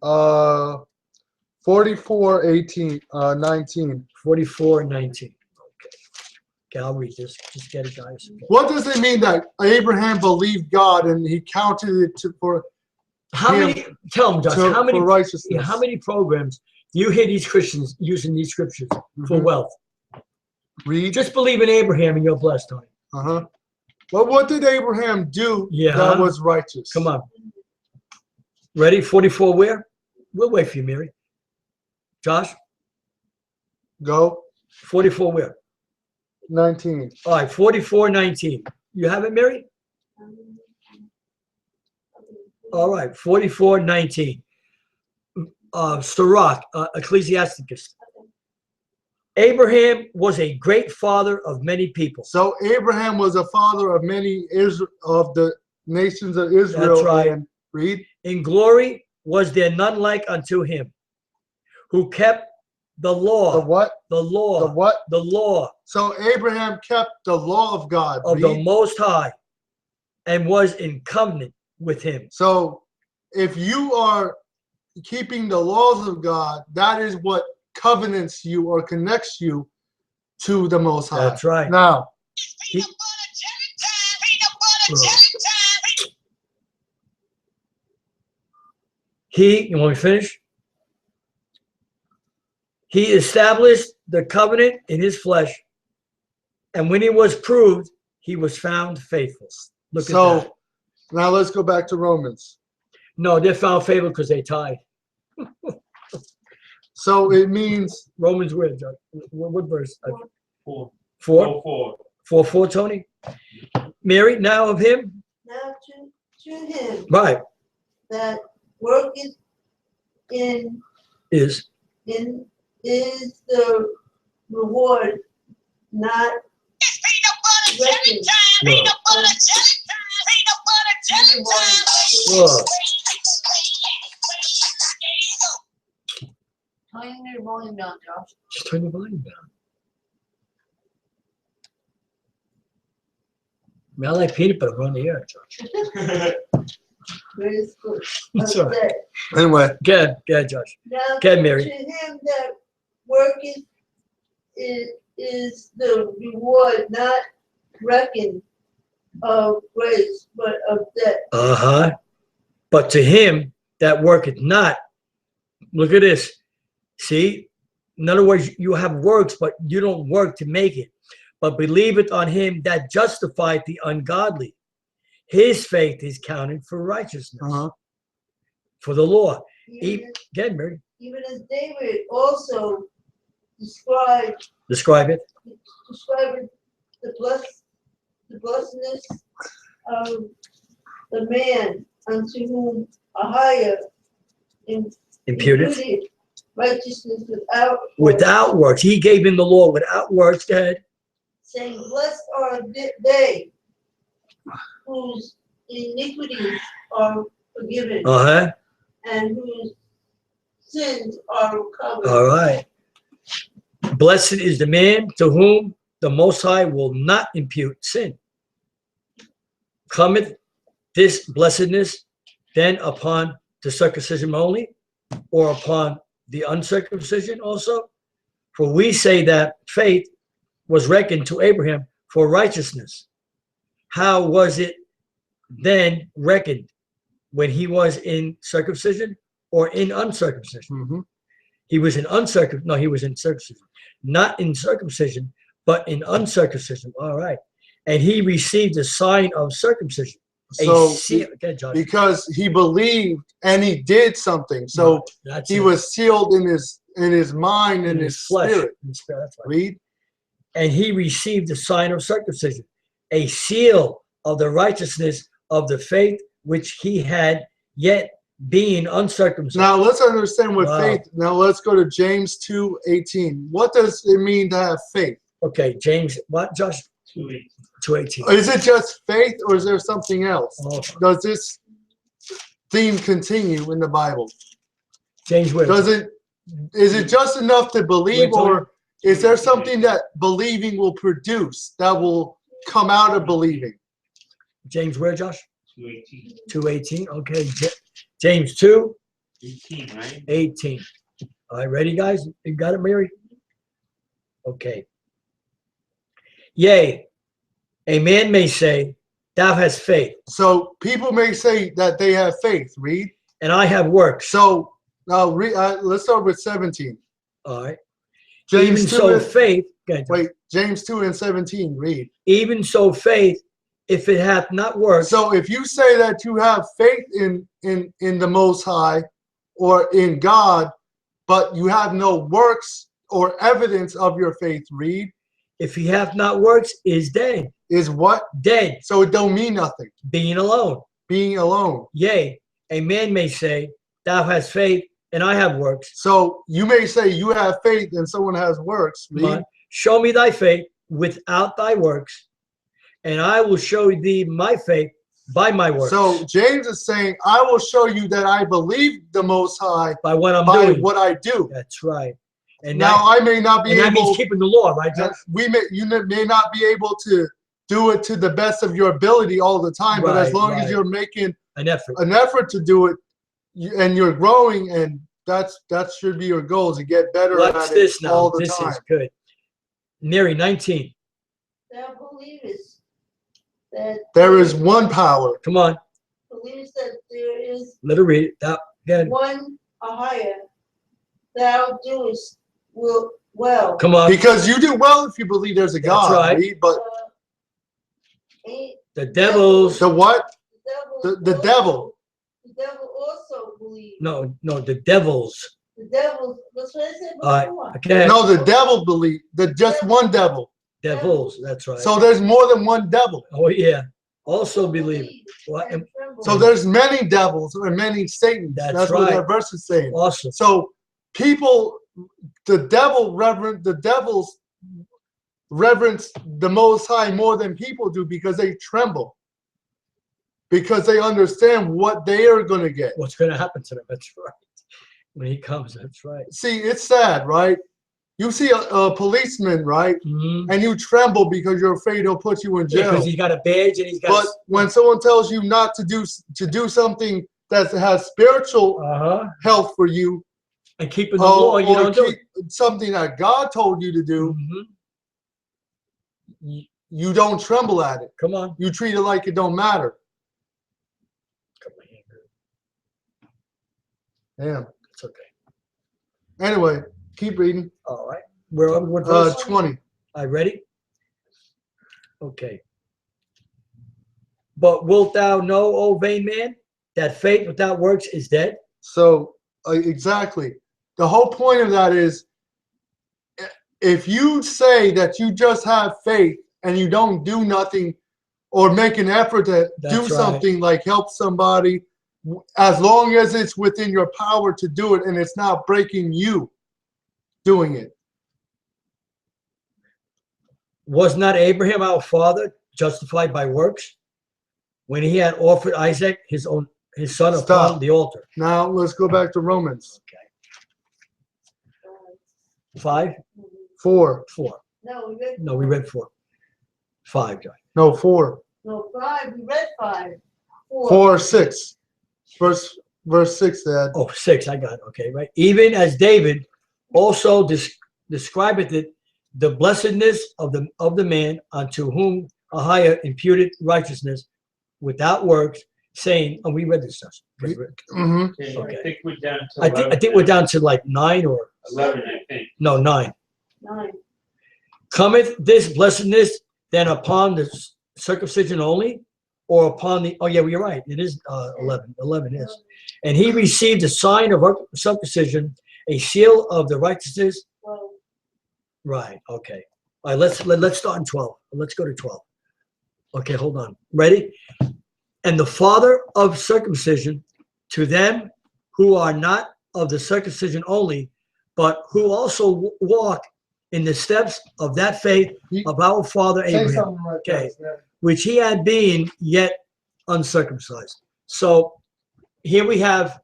[SPEAKER 3] 44:19.
[SPEAKER 1] 44:19. Okay, I'll read this. Just get it, guys. Okay.
[SPEAKER 3] What does it mean that Abraham believed God and he counted it for
[SPEAKER 1] how many? Tell them, Josh. How many
[SPEAKER 3] righteousness?
[SPEAKER 1] How many programs do you hear these Christians using these scriptures for wealth?
[SPEAKER 3] Read.
[SPEAKER 1] Just believe in Abraham and you're blessed, Tony.
[SPEAKER 3] Well, what did Abraham do that was righteous?
[SPEAKER 1] Come on. Ready? 44 where? We'll wait for you, Mary. Josh?
[SPEAKER 3] Go.
[SPEAKER 1] 44 where?
[SPEAKER 3] 19.
[SPEAKER 1] All right, 44:19. You have it, Mary? All right, 44:19. Sirach, Ecclesiasticus. Abraham was a great father of many people.
[SPEAKER 3] So Abraham was a father of many of the nations of Israel.
[SPEAKER 1] That's right.
[SPEAKER 3] And read.
[SPEAKER 1] In glory was there none like unto him, who kept the law.
[SPEAKER 3] The what?
[SPEAKER 1] The law.
[SPEAKER 3] The what?
[SPEAKER 1] The law.
[SPEAKER 3] So Abraham kept the law of God.
[SPEAKER 1] Of the Most High, and was in covenant with him.
[SPEAKER 3] So if you are keeping the laws of God, that is what covenants you or connects you to the Most High.
[SPEAKER 1] That's right.
[SPEAKER 3] Now,
[SPEAKER 1] you want me to finish? He established the covenant in his flesh, and when he was proved, he was found faithful. Look at that.
[SPEAKER 3] Now let's go back to Romans.
[SPEAKER 1] No, they're found faithful because they tied.
[SPEAKER 3] So it means
[SPEAKER 1] Romans where, John? What verse?
[SPEAKER 2] 4.
[SPEAKER 1] 4? 4, Tony? Mary, now of him?
[SPEAKER 4] Now to him
[SPEAKER 1] Right.
[SPEAKER 4] that worketh
[SPEAKER 1] Is.
[SPEAKER 4] Is the reward not reckoned?
[SPEAKER 1] Look.
[SPEAKER 4] Turn your volume down, Josh.
[SPEAKER 1] Just turn the volume down. I mean, I like peanut butter on the air, Josh.
[SPEAKER 4] Where's good?
[SPEAKER 1] It's all right.
[SPEAKER 4] Okay.
[SPEAKER 3] Anyway,
[SPEAKER 1] Go ahead, Josh.
[SPEAKER 4] Now,
[SPEAKER 1] Go ahead, Mary.
[SPEAKER 4] to him that worketh is the reward not reckoned of grace, but of debt.
[SPEAKER 1] Uh-huh. But to him that worketh not, look at this. See? In other words, you have works, but you don't work to make it. But believeth on him that justifieth the ungodly. His faith is counted for righteousness. For the law. Again, Mary.
[SPEAKER 4] Even as David also described
[SPEAKER 1] Describe it.
[SPEAKER 4] the blessedness of the man unto whom Ahayah
[SPEAKER 1] Imputed.
[SPEAKER 4] Righteousness
[SPEAKER 1] Without works. He gave him the law without works. Go ahead.
[SPEAKER 4] Saying, blessed are they whose iniquities are forgiven and whose sins are covered.
[SPEAKER 1] All right. Blessed is the man to whom the Most High will not impute sin. Cometh this blessedness then upon the circumcision only, or upon the uncircumcision also? For we say that faith was reckoned to Abraham for righteousness. How was it then reckoned? When he was in circumcision or in uncircumcision? He was in uncircumcision. No, he was in circumcision. Not in circumcision, but in uncircumcision. All right. And he received the sign of circumcision.
[SPEAKER 3] so
[SPEAKER 1] Okay, John.
[SPEAKER 3] because he believed and he did something, so he was sealed in his mind and his
[SPEAKER 1] flesh.
[SPEAKER 3] spirit.
[SPEAKER 1] That's right.
[SPEAKER 3] Read.
[SPEAKER 1] And he received the sign of circumcision, a seal of the righteousness of the faith which he had, yet being uncircumcised.
[SPEAKER 3] Now let's understand what faith. Now let's go to James 2:18. What does it mean to have faith?
[SPEAKER 1] Okay, James, what, Josh? 2:18.
[SPEAKER 3] Is it just faith, or is there something else? Does this theme continue in the Bible?
[SPEAKER 1] James, where?
[SPEAKER 3] Is it just enough to believe, or is there something that believing will produce that will come out of believing?
[SPEAKER 1] James, where, Josh?
[SPEAKER 2] 2:18.
[SPEAKER 1] 2:18. Okay, James 2.
[SPEAKER 2] 18, right?
[SPEAKER 1] 18. All right, ready, guys? You got it, Mary? Okay. Yea, a man may say, thou hast faith.
[SPEAKER 3] So people may say that they have faith. Read.
[SPEAKER 1] And I have works.
[SPEAKER 3] So now let's start with 17.
[SPEAKER 1] All right.
[SPEAKER 3] James
[SPEAKER 1] Even
[SPEAKER 3] 2
[SPEAKER 1] so,
[SPEAKER 3] and,
[SPEAKER 1] faith.
[SPEAKER 3] wait, James 2:17. Read.
[SPEAKER 1] Even so, faith, if it hath not worked.
[SPEAKER 3] So if you say that you have faith in the Most High or in God, but you have no works or evidence of your faith, read.
[SPEAKER 1] If he hath not works, is dead.
[SPEAKER 3] Is what?
[SPEAKER 1] Dead.
[SPEAKER 3] So it don't mean nothing.
[SPEAKER 1] Being alone.
[SPEAKER 3] Being alone.
[SPEAKER 1] Yea, a man may say, thou hast faith, and I have works.
[SPEAKER 3] So you may say you have faith and someone has works. Read.
[SPEAKER 1] Show me thy faith without thy works, and I will show thee my faith by my works.
[SPEAKER 3] So James is saying, I will show you that I believe the Most High
[SPEAKER 1] by what I'm
[SPEAKER 3] by
[SPEAKER 1] doing.
[SPEAKER 3] what I do.
[SPEAKER 1] That's right. And
[SPEAKER 3] now I may not be able.
[SPEAKER 1] That means keeping the law, right, Josh?
[SPEAKER 3] You may not be able to do it to the best of your ability all the time, but as long as you're making
[SPEAKER 1] an effort
[SPEAKER 3] to do it, and you're growing, and that should be your goal, to get better at it all the time.
[SPEAKER 1] This is good. Mary 19.
[SPEAKER 4] Thou believest that
[SPEAKER 3] there is one power.
[SPEAKER 1] Come on.
[SPEAKER 4] Believes that there is.
[SPEAKER 1] Let her read it. That again.
[SPEAKER 4] One Ahayah. Thou doest well.
[SPEAKER 1] Come on.
[SPEAKER 3] Because you do well if you believe there's a God.
[SPEAKER 1] Right.
[SPEAKER 3] Read, but
[SPEAKER 1] the devils.
[SPEAKER 3] The what?
[SPEAKER 4] The
[SPEAKER 3] devil.
[SPEAKER 4] The devil also believes.
[SPEAKER 1] No, the devils.
[SPEAKER 4] The devils. That's what I said before.
[SPEAKER 1] Okay.
[SPEAKER 3] No, the devil believe. Just one devil.
[SPEAKER 1] Devils. That's right.
[SPEAKER 3] So there's more than one devil.
[SPEAKER 1] Oh yeah. Also believe. What?
[SPEAKER 4] tremble.
[SPEAKER 3] So there's many devils or many Satans.
[SPEAKER 1] That's
[SPEAKER 3] That's what that verse is saying.
[SPEAKER 1] Awesome.
[SPEAKER 3] So people, the devils reverence the Most High more than people do because they tremble. Because they understand what they are going to get.
[SPEAKER 1] What's going to happen to them? That's right. When he comes, that's right.
[SPEAKER 3] See, it's sad, right? You see a policeman, right?
[SPEAKER 1] Mm-hmm.
[SPEAKER 3] And you tremble because you're afraid he'll put you in jail.
[SPEAKER 1] Because he's got a badge and he's got.
[SPEAKER 3] But when someone tells you not to do something that has spiritual health for you,
[SPEAKER 1] and keeping the law, you don't do
[SPEAKER 3] something that God told you to do, you don't tremble at it.
[SPEAKER 1] Come on.
[SPEAKER 3] You treat it like it don't matter. Damn.
[SPEAKER 1] It's okay.
[SPEAKER 3] Anyway, keep reading.
[SPEAKER 1] All right. We're on what verse?
[SPEAKER 3] 20.
[SPEAKER 1] All right, ready? Okay. But wilt thou know, O vain man, that faith without works is dead?
[SPEAKER 3] So, exactly. The whole point of that is, if you say that you just have faith and you don't do nothing or make an effort to do something like help somebody, as long as it's within your power to do it and it's not breaking you doing it.
[SPEAKER 1] Was not Abraham our father justified by works when he had offered Isaac his son upon the altar?
[SPEAKER 3] Now let's go back to Romans.
[SPEAKER 1] Okay. 5?
[SPEAKER 3] 4.
[SPEAKER 1] 4.
[SPEAKER 4] No, we read 4.
[SPEAKER 1] 5, John.
[SPEAKER 3] No, 4.
[SPEAKER 4] No, 5. We read 5.
[SPEAKER 3] 4, 6. Verse 6, Dad.
[SPEAKER 1] Oh, 6, I got it. Okay, right. Even as David also describeth it, the blessedness of the man unto whom Ahayah imputed righteousness without works, saying, and we read this stuff. Okay.
[SPEAKER 2] Okay. I think we're down to 11.
[SPEAKER 1] I think we're down to like 9 or
[SPEAKER 2] 11, I think.
[SPEAKER 1] no 9.
[SPEAKER 4] 9.
[SPEAKER 1] Cometh this blessedness then upon the circumcision only, or upon the? Oh yeah, well, you're right. It is 11. 11 is, and he received a sign of circumcision, a seal of the righteousness.
[SPEAKER 4] Well,
[SPEAKER 1] Right. Okay. All right. Let's start in 12. Let's go to 12. Okay. Hold on. Ready? And the father of circumcision to them who are not of the circumcision only, but who also walk in the steps of that faith of our father Abraham. Okay. Which he had been yet uncircumcised. So here we have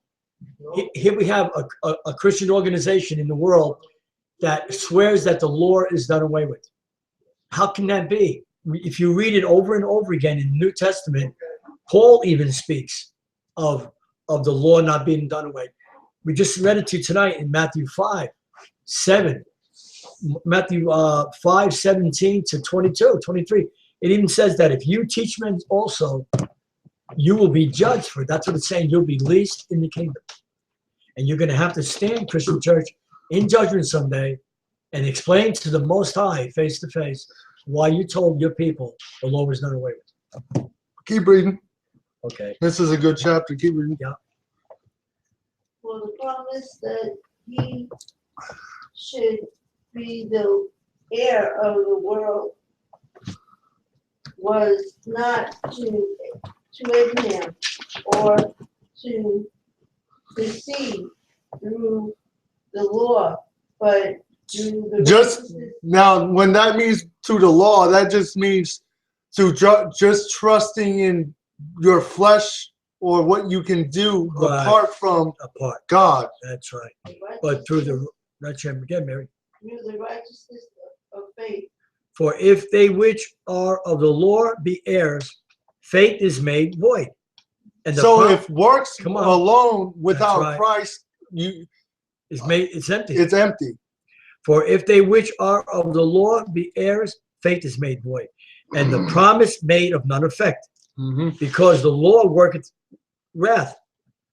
[SPEAKER 1] a Christian organization in the world that swears that the law is done away with. How can that be? If you read it over and over again in the New Testament, Paul even speaks of the law not being done away. We just read it to you tonight in Matthew 5:7. Matthew 5:17 to 22, 23. It even says that if you teach men also, you will be judged for it. That's what it's saying. You'll be least in the kingdom. And you're going to have to stand, Christian church, in judgment someday and explain to the Most High face to face why you told your people the law was done away with.
[SPEAKER 3] Keep reading.
[SPEAKER 1] Okay.
[SPEAKER 3] This is a good chapter. Keep reading.
[SPEAKER 1] Yeah.
[SPEAKER 4] for the promise that he should be the heir of the world was not to Abraham or to the seed through the law, but through the
[SPEAKER 3] Just now, when that means to the law, that just means to just trusting in your flesh or what you can do apart from God.
[SPEAKER 1] That's right. But through the again, Mary.
[SPEAKER 4] Through the righteousness of faith.
[SPEAKER 1] For if they which are of the law be heirs, faith is made void. And
[SPEAKER 3] so if works alone without Christ,
[SPEAKER 1] it's empty.
[SPEAKER 3] It's empty.
[SPEAKER 1] For if they which are of the law be heirs, faith is made void, and the promise made of none effect. Because the law worketh wrath.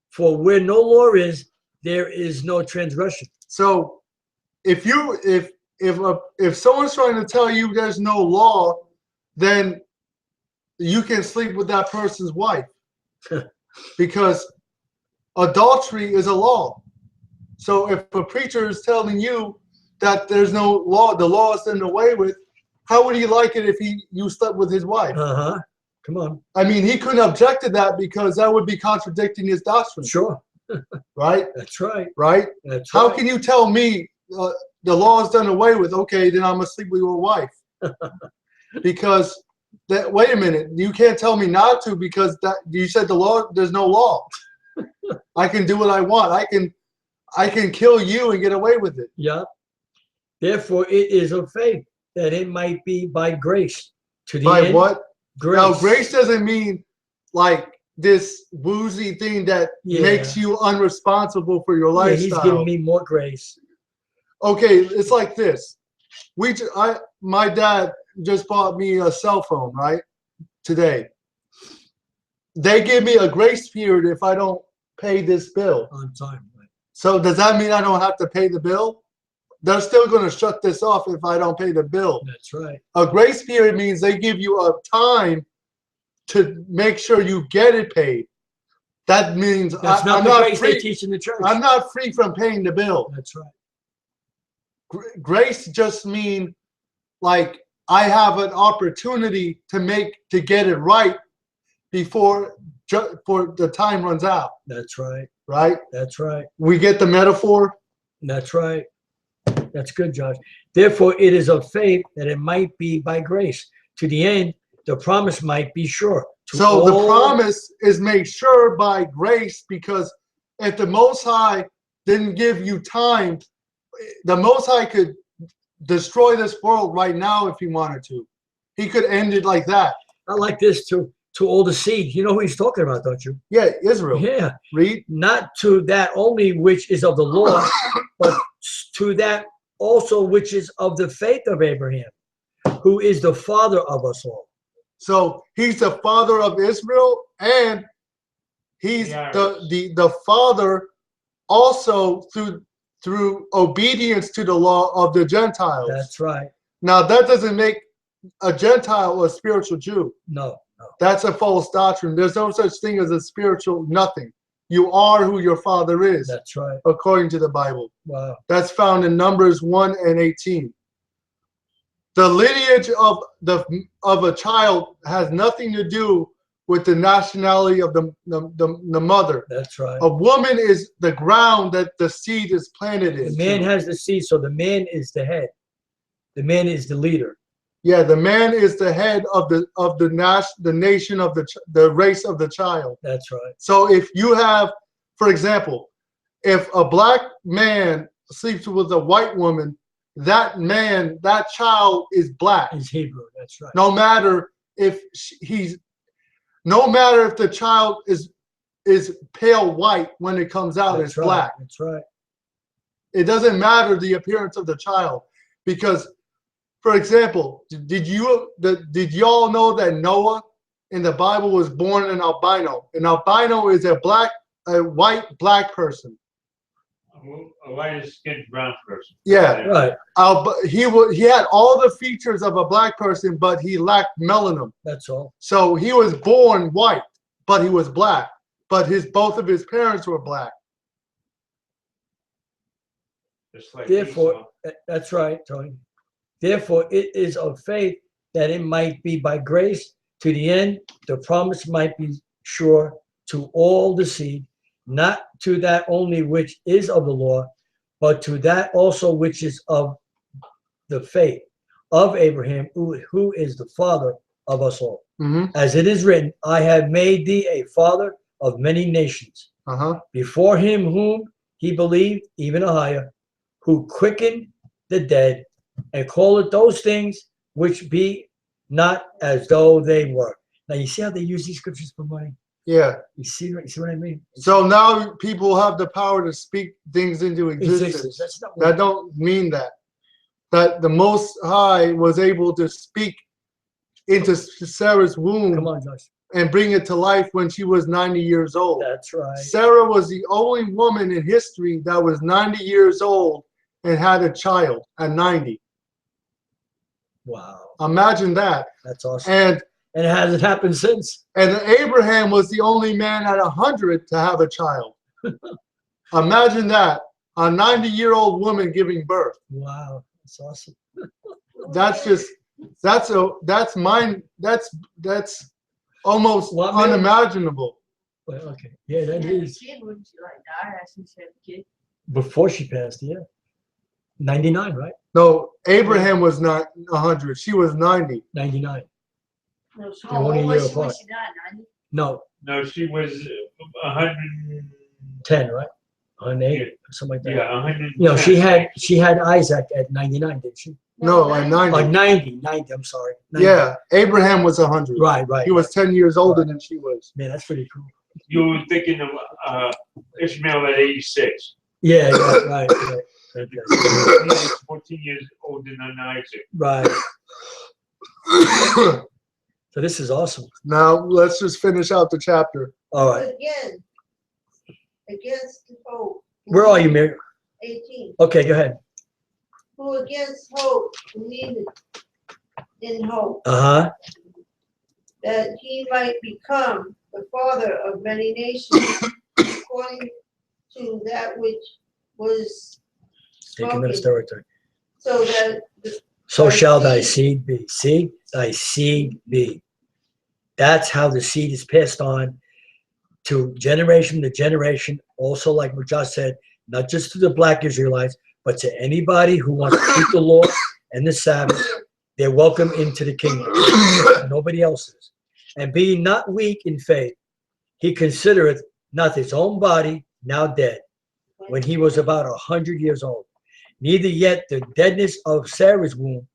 [SPEAKER 1] For where no law is, there is no transgression.
[SPEAKER 3] So if someone's trying to tell you there's no law, then you can sleep with that person's wife. Because adultery is a law. So if a preacher is telling you that there's no law, the law is done away with, how would he like it if you slept with his wife?
[SPEAKER 1] Come on.
[SPEAKER 3] I mean, he couldn't object to that because that would be contradicting his doctrine.
[SPEAKER 1] Sure.
[SPEAKER 3] Right?
[SPEAKER 1] That's right.
[SPEAKER 3] Right?
[SPEAKER 1] That's
[SPEAKER 3] How
[SPEAKER 1] right.
[SPEAKER 3] can you tell me the law is done away with? Okay, then I'm going to sleep with your wife. Because, wait a minute, you can't tell me not to because you said the law, there's no law. I can do what I want. I can kill you and get away with it.
[SPEAKER 1] Yeah. Therefore, it is of faith that it might be by grace. To the
[SPEAKER 3] By
[SPEAKER 1] end,
[SPEAKER 3] what?
[SPEAKER 1] grace.
[SPEAKER 3] Now, grace doesn't mean like this woozy thing that makes you unresponsible for your lifestyle.
[SPEAKER 1] He's giving me more grace.
[SPEAKER 3] Okay, it's like this. My dad just bought me a cell phone, right? Today. They give me a grace period if I don't pay this bill.
[SPEAKER 1] On time. Right.
[SPEAKER 3] So does that mean I don't have to pay the bill? They're still going to shut this off if I don't pay the bill.
[SPEAKER 1] That's right.
[SPEAKER 3] A grace period means they give you a time to make sure you get it paid. That means
[SPEAKER 1] That's not
[SPEAKER 3] I'm
[SPEAKER 1] the
[SPEAKER 3] not
[SPEAKER 1] grace
[SPEAKER 3] free.
[SPEAKER 1] they teach in the church.
[SPEAKER 3] I'm not free from paying the bill.
[SPEAKER 1] That's right.
[SPEAKER 3] Grace just means like I have an opportunity to get it right before the time runs out.
[SPEAKER 1] That's right.
[SPEAKER 3] Right?
[SPEAKER 1] That's right.
[SPEAKER 3] We get the metaphor?
[SPEAKER 1] That's right. That's good, Josh. Therefore, it is of faith that it might be by grace. To the end, the promise might be sure.
[SPEAKER 3] So the promise is made sure by grace, because if the Most High didn't give you time, the Most High could destroy this world right now if he wanted to. He could end it like that.
[SPEAKER 1] I like this to all the seed. You know who he's talking about, don't you?
[SPEAKER 3] Yeah, Israel.
[SPEAKER 1] Yeah.
[SPEAKER 3] Read.
[SPEAKER 1] Not to that only which is of the law, but to that also which is of the faith of Abraham, who is the father of us all.
[SPEAKER 3] So he's the father of Israel, and he's the father also through obedience to the law of the Gentiles.
[SPEAKER 1] That's right.
[SPEAKER 3] Now that doesn't make a Gentile a spiritual Jew.
[SPEAKER 1] No.
[SPEAKER 3] That's a false doctrine. There's no such thing as a spiritual nothing. You are who your father is.
[SPEAKER 1] That's right.
[SPEAKER 3] According to the Bible.
[SPEAKER 1] Wow.
[SPEAKER 3] That's found in Numbers 1 and 18. The lineage of a child has nothing to do with the nationality of the mother.
[SPEAKER 1] That's right.
[SPEAKER 3] A woman is the ground that the seed is planted in.
[SPEAKER 1] The man has the seed, so the man is the head. The man is the leader.
[SPEAKER 3] Yeah, the man is the head of the nation of the race of the child.
[SPEAKER 1] That's right.
[SPEAKER 3] So if you have, for example, if a black man sleeps with a white woman, that child is black.
[SPEAKER 1] He's Hebrew. That's right.
[SPEAKER 3] No matter if the child is pale white when it comes out, it's black.
[SPEAKER 1] That's right.
[SPEAKER 3] It doesn't matter the appearance of the child, because, for example, did y'all know that Noah in the Bible was born an albino? An albino is a white black person.
[SPEAKER 2] A light-skinned brown person.
[SPEAKER 3] Yeah,
[SPEAKER 1] right.
[SPEAKER 3] He had all the features of a black person, but he lacked melanin.
[SPEAKER 1] That's all.
[SPEAKER 3] So he was born white, but he was black. But both of his parents were black.
[SPEAKER 2] Like
[SPEAKER 1] therefore, that's right, Tony. Therefore, it is of faith that it might be by grace. To the end, the promise might be sure to all the seed, not to that only which is of the law, but to that also which is of the faith of Abraham, who is the father of us all.
[SPEAKER 3] Mm-hmm.
[SPEAKER 1] As it is written, I have made thee a father of many nations. Before him whom he believed, even Ahayah, who quickened the dead, and calleth those things which be not as though they were. Now you see how they use these scriptures for money?
[SPEAKER 3] Yeah.
[SPEAKER 1] You see what I mean?
[SPEAKER 3] So now people have the power to speak things into existence. That don't mean that. That the Most High was able to speak into Sarah's womb.
[SPEAKER 1] Come on, Josh.
[SPEAKER 3] And bring it to life when she was 90 years old.
[SPEAKER 1] That's right.
[SPEAKER 3] Sarah was the only woman in history that was 90 years old and had a child at 90.
[SPEAKER 1] Wow.
[SPEAKER 3] Imagine that.
[SPEAKER 1] That's awesome.
[SPEAKER 3] And
[SPEAKER 1] it hasn't happened since.
[SPEAKER 3] And Abraham was the only man at 100 to have a child. Imagine that. A 90-year-old woman giving birth.
[SPEAKER 1] Wow. That's awesome.
[SPEAKER 3] almost
[SPEAKER 1] What, man?
[SPEAKER 3] unimaginable.
[SPEAKER 1] Well, okay. Yeah, that is.
[SPEAKER 5] Kid, wouldn't you like die as she said the kid?
[SPEAKER 1] Before she passed, yeah. 99, right?
[SPEAKER 3] No, Abraham was not 100. She was 90.
[SPEAKER 1] 99.
[SPEAKER 4] No, she
[SPEAKER 1] They're only a year
[SPEAKER 5] was she when
[SPEAKER 1] apart.
[SPEAKER 5] she died? 90?
[SPEAKER 1] No,
[SPEAKER 2] No, she was 100.
[SPEAKER 1] 10, right? 108, something like that.
[SPEAKER 2] Yeah, 100.
[SPEAKER 1] You know, she had Isaac at 99, didn't she?
[SPEAKER 3] No, at 90.
[SPEAKER 1] Or 90, I'm sorry. 90.
[SPEAKER 3] Yeah, Abraham was 100.
[SPEAKER 1] Right.
[SPEAKER 3] He was 10 years older than she was.
[SPEAKER 1] Man, that's pretty cool.
[SPEAKER 2] You were thinking of Ishmael at 86.
[SPEAKER 1] Yeah, right.
[SPEAKER 2] He was 14 years older than Isaac.
[SPEAKER 1] Right. So this is awesome.
[SPEAKER 3] Now, let's just finish out the chapter.
[SPEAKER 1] All right.
[SPEAKER 4] Again, against hope.
[SPEAKER 1] Where are you, Mary?
[SPEAKER 4] 18.
[SPEAKER 1] Okay, go ahead.
[SPEAKER 4] Who against hope believed in hope
[SPEAKER 1] Uh-huh.
[SPEAKER 4] that he might become the father of many nations, according to that which was
[SPEAKER 1] Take him
[SPEAKER 4] spoken,
[SPEAKER 1] in his territory.
[SPEAKER 4] so that
[SPEAKER 1] So shall thy seed be. See? Thy seed be. That's how the seed is passed on to generation to generation. Also, like what Josh said, not just to the black Israelites, but to anybody who wants to keep the law and the Sabbath. They're welcome into the kingdom. Nobody else is. And being not weak in faith, he considereth not his own body now dead, when he was about 100 years old. Neither yet the deadness of Sarah's womb.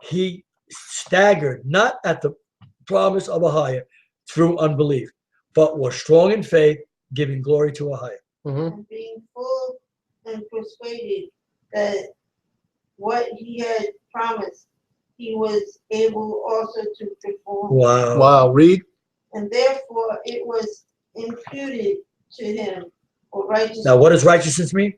[SPEAKER 1] He staggered not at the promise of Ahayah through unbelief, but was strong in faith, giving glory to Ahayah.
[SPEAKER 3] Mm-hmm.
[SPEAKER 4] and being full and persuaded that what he had promised, he was able also to perform.
[SPEAKER 1] Wow.
[SPEAKER 3] Wow, read.
[SPEAKER 4] And therefore it was imputed to him for righteousness.
[SPEAKER 1] Now, what does righteousness mean?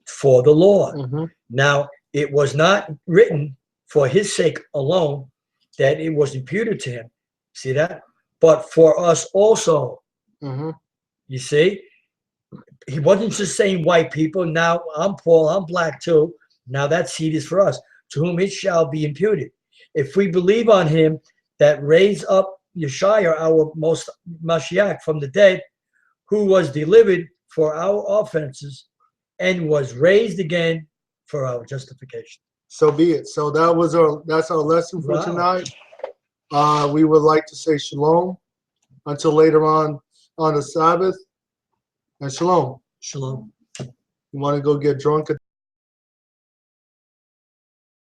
[SPEAKER 1] For the law.
[SPEAKER 3] Mm-hmm.
[SPEAKER 1] Now, it was not written for his sake alone that it was imputed to him. See that? But for us also.
[SPEAKER 3] Mm-hmm.
[SPEAKER 1] You see? He wasn't just saying white people. Now, I'm Paul, I'm black too. Now that seed is for us, to whom it shall be imputed. If we believe on him that raised up Yashayah, our most Mashiach, from the dead, who was delivered for our offenses and was raised again for our justification.
[SPEAKER 3] So be it. So that's our lesson for
[SPEAKER 1] Wow.
[SPEAKER 3] tonight. We would like to say shalom until later on the Sabbath. And shalom.
[SPEAKER 1] Shalom.
[SPEAKER 3] You want to go get drunk at